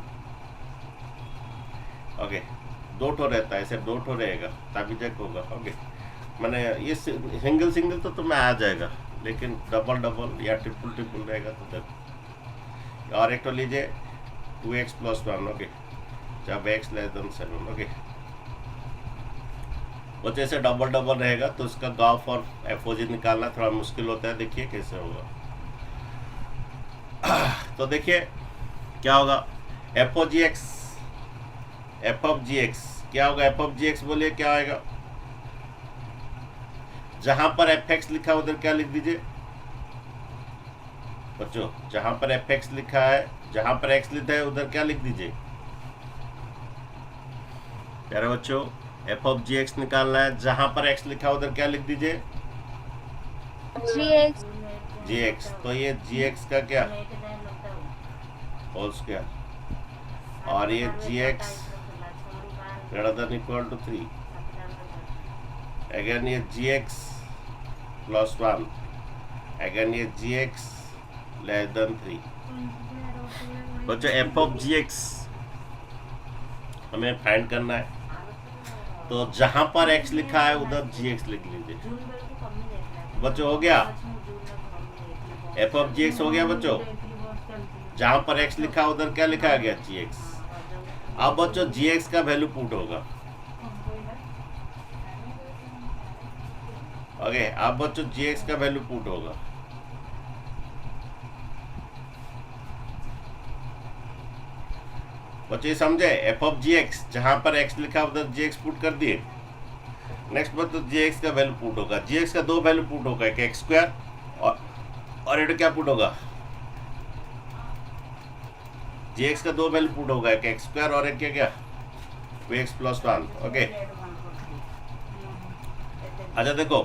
ओके, दो ठो रहता है, सिर्फ दो ठो रहेगा तभी चेक होगा। ओके, मैंने ये सिंगल सिंगल तो तुम्हें आ जाएगा, लेकिन डबल डबल या ट्रिपल ट्रिपल रहेगा तो तब। और एक तो लीजिए 2x प्लस 1। ओके, जब x लेस देन 7। ओके, वो जैसे डबल डबल रहेगा तो इसका गाफ और एफओजी निकालना थोड़ा मुश्किल होता है। देखिए कैसे होगा। तो देखिए क्या होगा, एफ ऑफ जी एक्स क्या होगा, एफ ऑफ जी एक्स बोलिए क्या आएगा, जहां पर एफ एक्स लिखा उधर क्या लिख दीजिए बच्चों, जहां पर एफ एक्स लिखा है, जहां पर एक्स लिखा है उधर क्या लिख दीजिए प्यारे बच्चों, एफ ऑफ जी एक्स निकालना है, जहां पर एक्स लिखा उधर क्या लिख दीजिए जी एक्स। तो ये जी एक्स का क्या होल स्क्वायर, और ये G X greater than equal to 3, again ये जी एक्स प्लस 1, अगेन ये जी एक्स लेस देन 3। बच्चों एफ ऑफ जी एक्स हमें फाइंड करना है, तो जहां पर x लिखा है उधर gx लिख लीजिए बच्चों। हो गया, f ऑफ gx हो गया बच्चों, जहां पर x लिखा उधर क्या लिखा गया gx। अब बच्चों gx का वैल्यू पुट होगा। ओके, अब बच्चों gx का वैल्यू पुट होगा। बच्चों ये समझे, एफ ऑफ जी एक्स जहां पर x लिखा उधर जी एक्स पुट कर दिए। नेक्स्ट बच्चों जी एक्स का वैल्यू पुट होगा। जी एक्स का दो वैल्यू पुट होगा, एक एक्स स्क्वायर और ये क्या पुट होगा, जी एक्स का दो वैल्यू पुट होगा, एक एक्स स्क्वायर और एक क्या 2x प्लस 1। ओके, अच्छा देखो,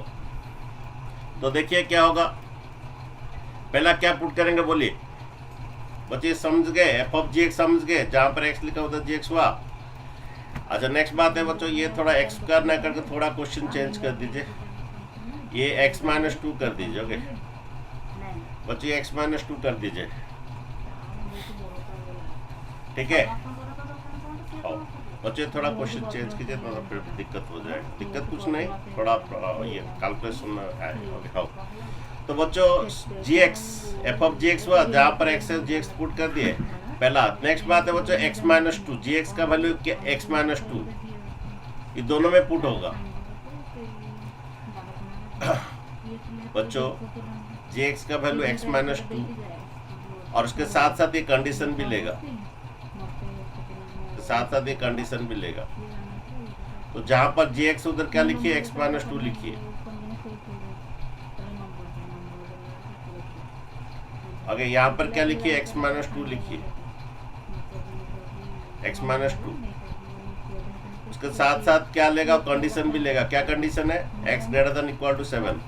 तो देखिए क्या होगा, पहला क्या पुट करेंगे बोलिए बच्चे, समझ गए, एफ ऑफ जी एक्स समझ गए, जहां पर एक्स लिखा उधर जी एक्स हुआ। अच्छा नेक्स्ट बात है बच्चों, ये थोड़ा एक्स स्क्वायर ना करके थोड़ा क्वेश्चन चेंज कर दीजिए, ये x माइनस 2 कर दीजिए। ओके बच्चे, x माइनस 2 कर दीजिए, ठीक है। बच्चे थोड़ा क्वेश्चन चेंज कीजिए, तो फिर दिक्कत हो जाएगी। दिक्कत कुछ नहीं, थोड़ा ये कैलकुलेशन में है। ओके हाँ, तो बच्चों G X F of G X हुआ, जहाँ पर एक्स है जी एक्स पुट कर दिए पहला। नेक्स्ट बात है बच्चों एक्स माइनस 2, जी एक्स का वैल्यू क्या एक्स माइनस 2, ये दोनों में पुट होगा बच्चों। जी एक्स का वैल्यू एक्स माइनस 2 और उसके साथ साथ ये कंडीशन भी लेगा, साथ साथ ये कंडीशन भी लेगा। तो जहां पर जी एक्स उधर क्या लिखिए, एक्स माइनस 2 लिखिए। अगर यहाँ पर क्या लिखिए, x माइनस 2 लिखिए, x माइनस 2। उसके साथ साथ क्या लेगा, कंडीशन भी लेगा। क्या कंडीशन है, x greater than equal to 7।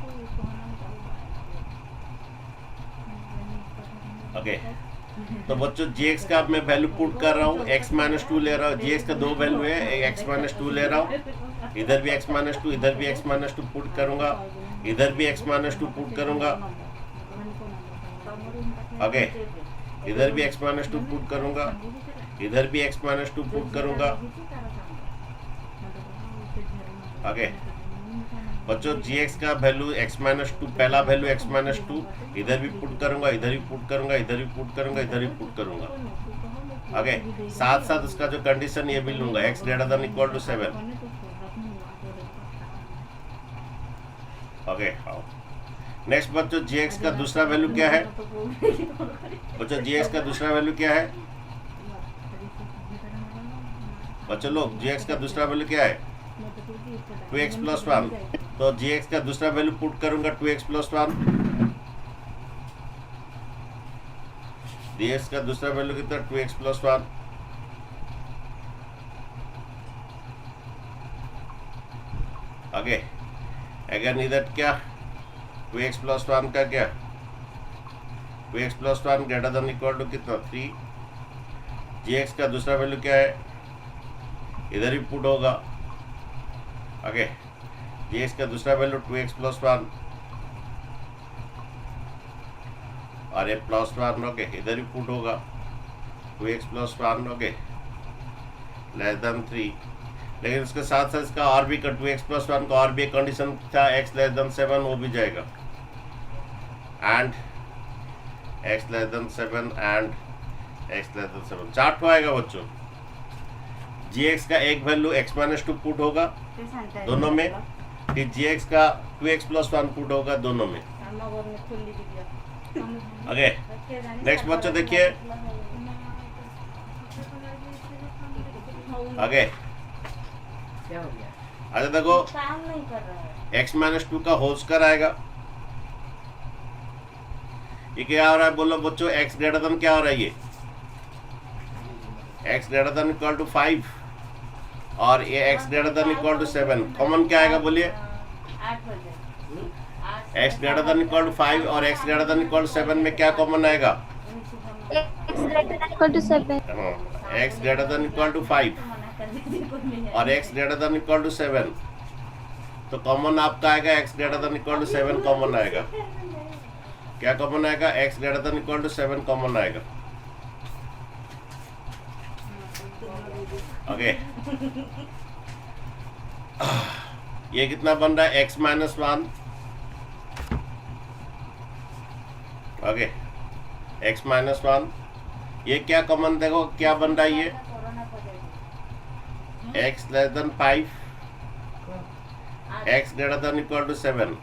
Okay, तो बच्चों gx का मैं वैल्यू पुट कर रहा हूँ, x माइनस 2 ले रहा हूँ। gx का दो वैल्यू है, x माइनस 2 ले रहा हूँ, इधर भी x माइनस 2, इधर भी x माइनस 2 पुट करूंगा, इधर भी x माइनस 2 पुट करूंगा। ओके, इधर भी x माइनस 2 पुट करूंगा, इधर भी x माइनस 2 पुट करूंगा। ओके बच्चों gx का वैल्यू x-2, पहला वैल्यू x-2, इधर भी पुट करूंगा, इधर भी पुट करूंगा, इधर भी पुट करूंगा, इधर भी पुट करूंगा। ओके, साथ साथ इसका जो कंडीशन ये भी लूंगा, x > 7। ओके, आओ नेक्स्ट बच्चों, gx का दूसरा वैल्यू क्या है? बच्चों gx का दूसरा वैल्यू क्या है? बच्चों लोग, gx का दूसरा वैल्यू क्या है? 2x + 1। तो gx का दूसरा वैल्यू पुट करूंगा 2x + 1। gx का दूसरा वैल्यू कितना? 2x + 1। आगे अगेन इधर क्या? 2x + 1 का क्या? 2x + 1 > कितना? 3। gx का दूसरा वैल्यू क्या है? इधर ही पुट होगा। ओके, gx का दूसरा वैल्यू 2x + 1 और ये +1। ओके, इधर ही पुट होगा 2x + 1। ओके, <3। लेकिन उसके साथ साथ इसका और भी 2x + 1 का और भी एक कंडीशन था, x <7, वो भी जाएगा। एंड x <7 एंड x <7, 4 आएगा बच्चों। gx का एक वैल्यू x-2 पुट होगा दोनों में, फिर gx का 2x + 1 पुट होगा दोनों में। ओके, नेक्स्ट बच्चों देखिए आगे। अच्छा देखो, x-2 का होल स्क्वायर आएगा। ये क्या हो रहा है बोलो बच्चों? x क्या हो रहा है? ये x > 5 और ये x > 7। कॉमन क्या आएगा बोलिए? x > 5 और x > 7 में क्या कॉमन आएगा? x > 7। हाँ, x > 5 और x > 7। तो कॉमन आपका आएगा x > 7 कॉमन आएगा। क्या कॉमन आएगा? x > 7 कॉमन आएगा। ओके, ये कितना बन रहा है? x - 1। Okay, x - 1। ये क्या कॉमन देखो क्या बन रहा है? ये x <5 x > 7।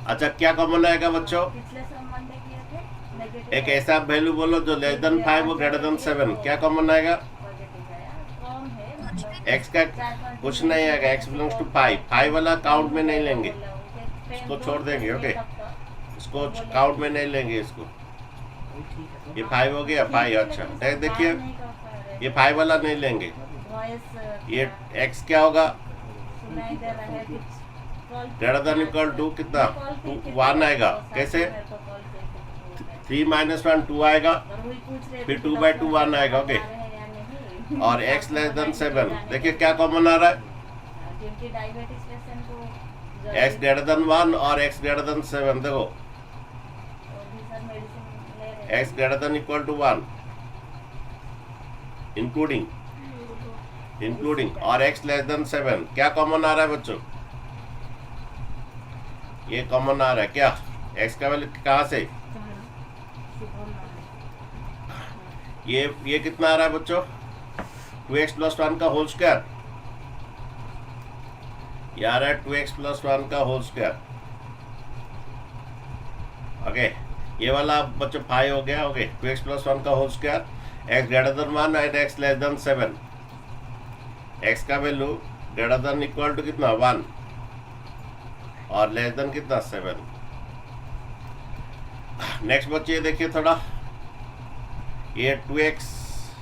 अच्छा, क्या कॉमन आएगा बच्चों? एक ऐसा वैल्यू बोलो जो <5 वो <7। क्या कॉमन आएगा? x का कुछ नहीं आएगा, x > 5 वाला काउंट में नहीं लेंगे, इसको छोड़ देंगे। ओके, इसको काउंट में नहीं लेंगे इसको। ये 5 हो गया 5। अच्छा देखिए, ये 5 वाला नहीं लेंगे। ये x क्या होगा? > कितना? 1 आएगा। कैसे? 3 - 1 2 आएगा, फिर 2/2 1 आएगा। ओके, और x <7। देखिए क्या कॉमन आ रहा है? x <1 और x <7। देखो, x > 1 इंक्लूडिंग और x <7। क्या कॉमन आ रहा है बच्चों? ये कॉमन आ रहा है क्या? x का वैल्यू कहाँ से? ये कितना आ रहा है बच्चों? 2x + 1 का होल स्क्वायर। ये आ रहा है 2x + 1 का होल स्क्वायर। ओके, ये वाला बच्चों 5 हो गया। ओके, 2x + 1 का होल स्क्वायर, x <1 और x <7। x का वैल्यू > कितना? 1 और लेस देन कितना? 7। नेक्स्ट बच्चे देखिए थोड़ा, ये 2x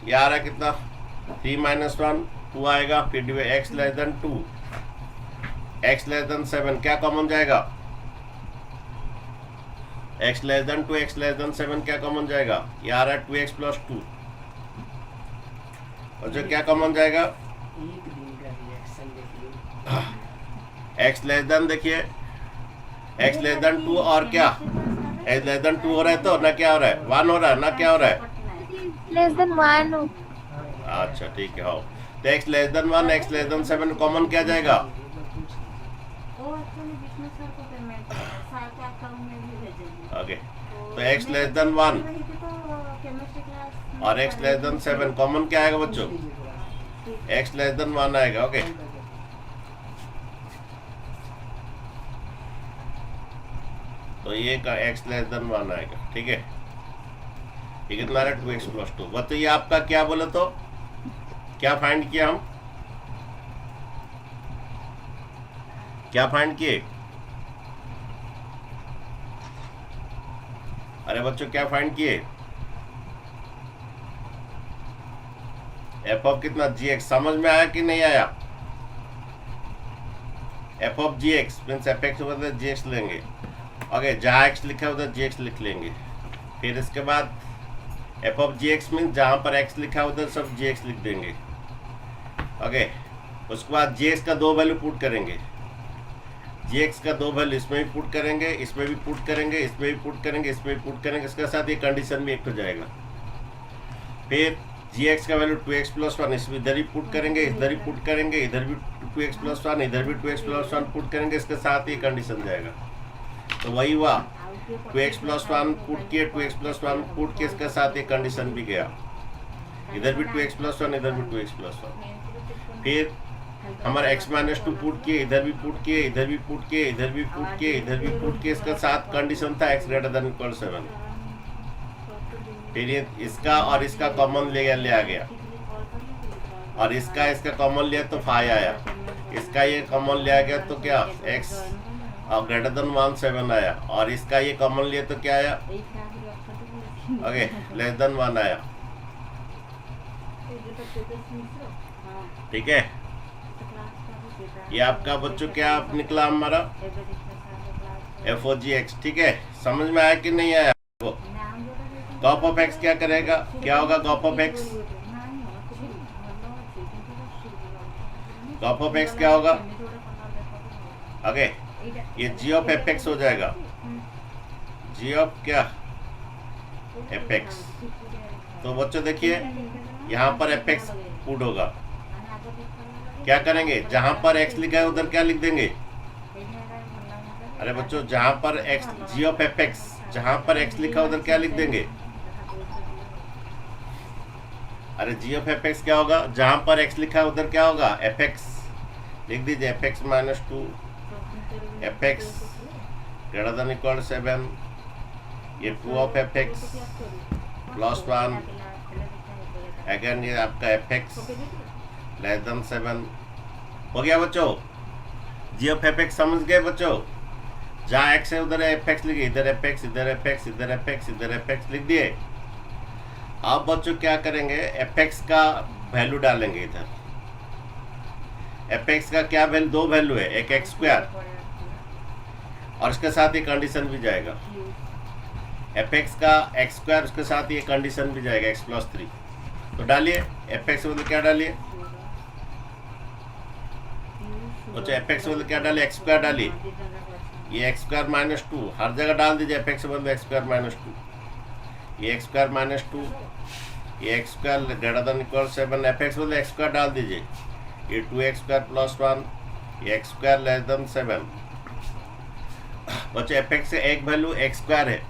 ये आ रहा है कितना? 3 - 1 2 आएगा, फिर x <2 x <7। क्या कॉमन जाएगा? x <2 x <7 क्या कॉमन जाएगा? ये आ रहा है 2x + 2। और जो क्या कॉमन जाएगा? x देखिए, x 2 और क्या? x 2 हो रहा है तो ना क्या हो रहा है? 1 हो रहा है ना क्या हो रहा है? <1। अच्छा ठीक है, हो तो x <1 x <7 कॉमन क्या जाएगा? ओके, तो x लेस देन 1 और x लेस देन 7 कॉमन क्या आएगा बच्चों? x लेस देन 1 आएगा। ओके, तो ये का x लेस देन 1 आएगा। ठीक है, ये कितना है? 2x plus 2। बच्चों ये आपका क्या बोले तो क्या फाइंड किया हम? क्या फाइंड किए? अरे बच्चों क्या फाइंड किए? एफ ऑफ कितना? gx। समझ में आया कि नहीं आया? F of gx means F x बदले gx लेंगे। ओके, जहाँ x लिखा है उधर gx लिख लेंगे। फिर इसके बाद एफ ऑफ gx मीन्स जहाँ पर x लिखा है उधर सब gx लिख देंगे। ओके, उसके बाद gx का दो वैल्यू पुट करेंगे। gx का दो वैल्यू इसमें भी पुट करेंगे, इसमें भी पुट करेंगे, इसमें भी पुट करेंगे, इसमें भी पुट करेंगे। इसके साथ ये कंडीशन भी एक हो जाएगा। फिर gx का वैल्यू 2x प्लस 1 इसमें इधर ही पुट करेंगे, इधर ही पुट करेंगे, इधर भी 2x प्लस 1, इधर भी 2x प्लस 1 पुट करेंगे। इसके साथ ये कंडीशन जाएगा। तो वही हुआ, 2x प्लस 1 पुट किए, 2x प्लस 1 पुट किए, इसके साथ ये कंडीशन भी गया। इधर भी 2x प्लस 1, इधर भी 2x प्लस 1। फिर हमारा x माइनस 2 पुट किए, इधर भी पुट किए, इधर भी पुट किए, इधर भी पुट किए, इधर भी पुट किए। इसका साथ कंडीशन था x ग्रेटर देन इक्वल 7। फिर ये इसका और इसका कॉमन ले आ गया, और इसका कॉमन लिया तो 5 आया। इसका ये कॉमन ले आ गया तो क्या x और ग्रेटर देन 1 7 आया, और इसका ये कॉमन लिया तो क्या आया? ओके, लेस देन 1 आया। ठीक है, ये आपका बच्चों क्या निकला हमारा? F O G x. ठीक है, समझ में आया कि नहीं आया? गॉप ऑफ एक्स क्या करेगा? क्या होगा गॉप ऑफ एक्स? गॉप ऑफ एक्स क्या होगा? ओके, ये जी ऑफ एफ एक्स हो जाएगा। जी ऑफ क्या? F x. तो बच्चों देखिए, यहाँ पर एफ एक्स पुट होगा। क्या करेंगे? जहां पर x लिखा है उधर क्या लिख देंगे? अरे बच्चों, जहां पर x g of F x, जहां पर x लिखा है उधर क्या लिख देंगे? अरे g ऑफ एफ एक्स क्या होगा? जहां पर x लिखा है उधर क्या होगा? एफ एक्स लिख दीजिए। F x minus 2, F x greater than equal 7, ये 2 of F x plus 1, again ये आपका एफ एक्स लेस देन 7 हो गया बच्चों। जी ऑफ एफ एक्स समझ गए बच्चों? जहाँ एक्स है उधर एफ एक्स लिखिए, इधर एफ एक्स, इधर एफ एक्स, इधर एफ एक्स, इधर एफ एक्स लिख दिए। अब बच्चों क्या करेंगे? एफ एक्स का वैल्यू डालेंगे इधर। एफ एक्स का क्या वैल्यू? दो वैल्यू है, एक एक्स स्क्वायर और इसके साथ ये कंडीशन भी जाएगा। एफ एक्स का एक्स स्क्वायर, उसके साथ ये कंडीशन भी जाएगा एक्स प्लस 3। तो डालिए एफ एक्स बदले क्या डालिए? अच्छा, एफ एक्स बदले क्या डालिए? एक्स स्क्वायर डालिए। ये एक्स स्क्वायर माइनस 2 हर जगह डाल दीजिए। एफ एक्स बदले एक्स स्क्वायर माइनस 2, ये एक्स स्क्वायर माइनस 2, ये X square greater than equal 7। F x बदले एक्स स्क्वायर डाल दीजिए। ये 2x स्क्वायर प्लस 1, ये एक्स स्क्वायर लेस देन 7। बच्चों एफ एक्स का एक वैल्यू एक्स स्क्वायर है,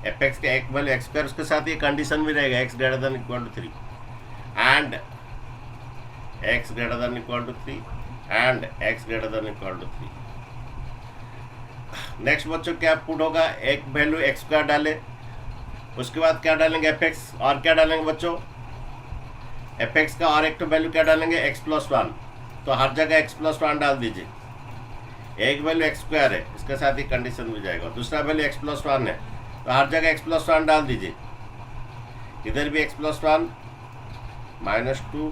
एफ एक्स का एक वैल्यू एक्स स्क्वायर, उसके साथ ये कंडीशन भी रहेगा X greater than equal to 3 and X greater than equal to 3 and X greater than equal to 3। Next बच्चों क्या पुट होगा? एक वैल्यू एक्स स्क्वायर डाले, उसके बाद क्या डालेंगे? एफ एक्स, और क्या डालेंगे बच्चों? एफ एक्स का और एक तो वैल्यू क्या डालेंगे? X plus 1। तो हर जगह एक्स प्लस 1 डाल दीजिए। एक वैल्यू एक्स स्क्वायर है, इसके साथ ही कंडीशन भी जाएगा। दूसरा वैल्यू एक्स प्लस 1 है, तो हर जगह एक्स प्लस 1 डाल दीजिए। इधर भी एक्स प्लस 1 माइनस 2,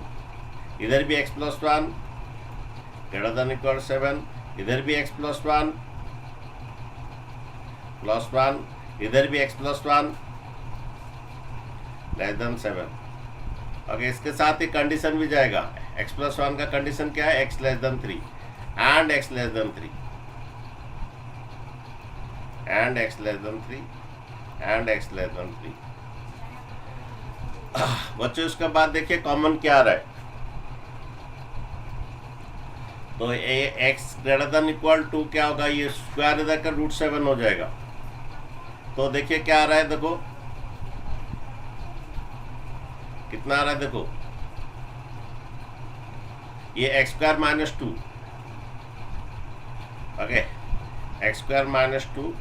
इधर भी x plus 1 greater than equal 7, इधर भी एक्स प्लस 1 प्लस 1, इधर भी x plus 1 less than 7। Okay, इसके साथ ही कंडीशन भी जाएगा। एक्स प्लस 1 का कंडीशन क्या है? X less then 3 and x less then 3 and x less then 3 and x less then 3। बच्चों इसके बाद देखिए कॉमन क्या आ रहा है। तो X greater than equal to क्या होगा? ये स्क्वायर इधर का √7 हो जाएगा। तो देखिए क्या आ रहा है, देखो कितना आ रहा है, देखो ये X square minus two, okay X square minus two.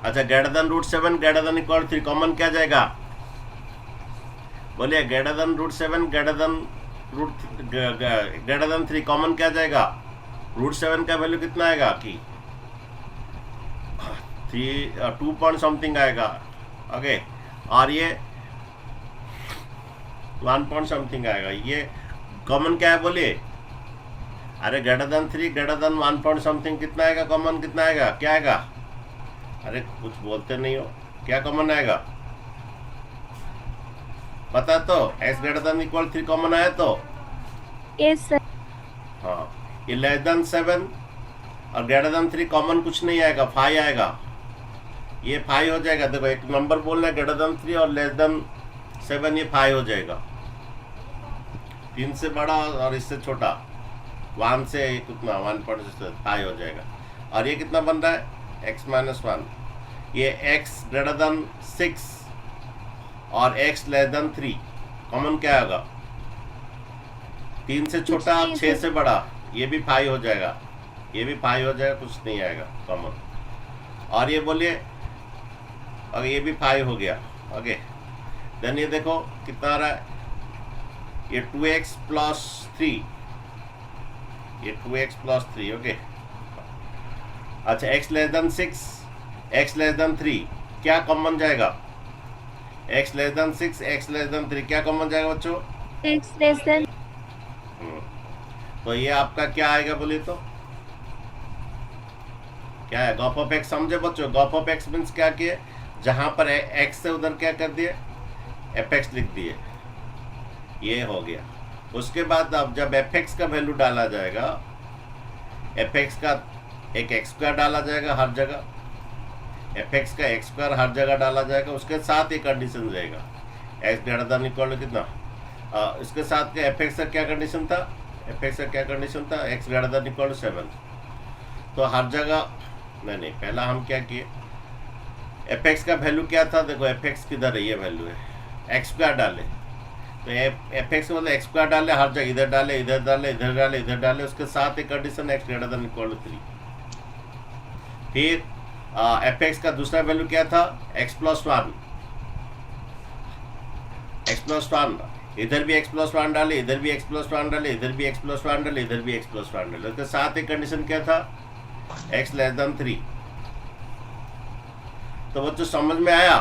अच्छा greater than root 7 greater than equal 3, common क्या जाएगा, बोलिए greater than root 7 greater than 3, common क्या जाएगा, रूट 7 का वैल्यू कितना आएगा कि 2 पॉइंट समथिंग आएगा, ओके और ये 1 पॉइंट समथिंग आएगा। ये कॉमन क्या है बोलिए, अरे greater than 3 greater than 1 point something कितना आएगा, कॉमन कितना आएगा, क्या आएगा, अरे कुछ बोलते नहीं हो, क्या कॉमन आएगा पता तो, X greater than equal 3 common आया तो, यस सर। हाँ ये लेस देन 7 और ग्रेटर देन 3 कॉमन कुछ नहीं आएगा, 5 आएगा, ये 5 हो जाएगा। देखो एक नंबर बोलना है ग्रेटर देन 3 और लेस देन 7, ये 5 हो जाएगा, 3 से बड़ा और इससे छोटा 1 से कितना 1.5 हो जाएगा। और ये कितना बन रहा है x माइनस 1, ये x ग्रेटर देन 6 और x लेस देन 3, कॉमन क्या होगा, 3 से छोटा 6 से बड़ा, ये भी 5 हो जाएगा, ये भी 5 हो जाएगा, कुछ नहीं आएगा कॉमन। और ये बोलिए और ये भी 5 हो गया, ओके देन ये देखो कितना आ रहा है, ये 2x प्लस 3, ये 2x प्लस 3, ओके। अच्छा x less then 6 x less then 3 क्या कॉमन जाएगा, x less then 6 x less then 3 क्या कॉमन जाएगा बच्चों, x लेस देन, तो ये आपका क्या आएगा बोलिए तो, क्या है गॉप ऑफ x, समझे बच्चों, गॉप ऑफ x मीन्स क्या किए, जहां पर x से उधर क्या कर दिए fx लिख दिए, ये हो गया। उसके बाद अब जब fx का वैल्यू डाला जाएगा, fx का एक x स्क्वायर डाला जाएगा हर जगह, fx का x स्क्वायर हर जगह डाला जाएगा, उसके साथ एक कंडीशन रहेगा x ग्रेटर देन इक्वल कितना, इसके साथ के fx का क्या कंडीशन था, fx का क्या कंडीशन था, x ग्रेटर देन इक्वल 7, तो हर जगह नहीं पहला हम क्या किए, fx का वैल्यू क्या था, देखो fx किधर है, ये वैल्यू है, x स्क्वायर डाले तो fx का मतलब x स्क्वायर डाले हर जगह, इधर डाले इधर डाले इधर डाले इधर डाले, उसके साथ एक condition x greater than equal 3। फिर fx का दूसरा वैल्यू क्या था, x प्लस 1, x प्लस 1, इधर भी x प्लस 1 डाले इधर भी x प्लस 1 डाले इधर भी x प्लस 1 डाले इधर भी x प्लस 1 डाले, उसके साथ एक कंडीशन क्या था, x लेस देन 3। तो बच्चों समझ में आया,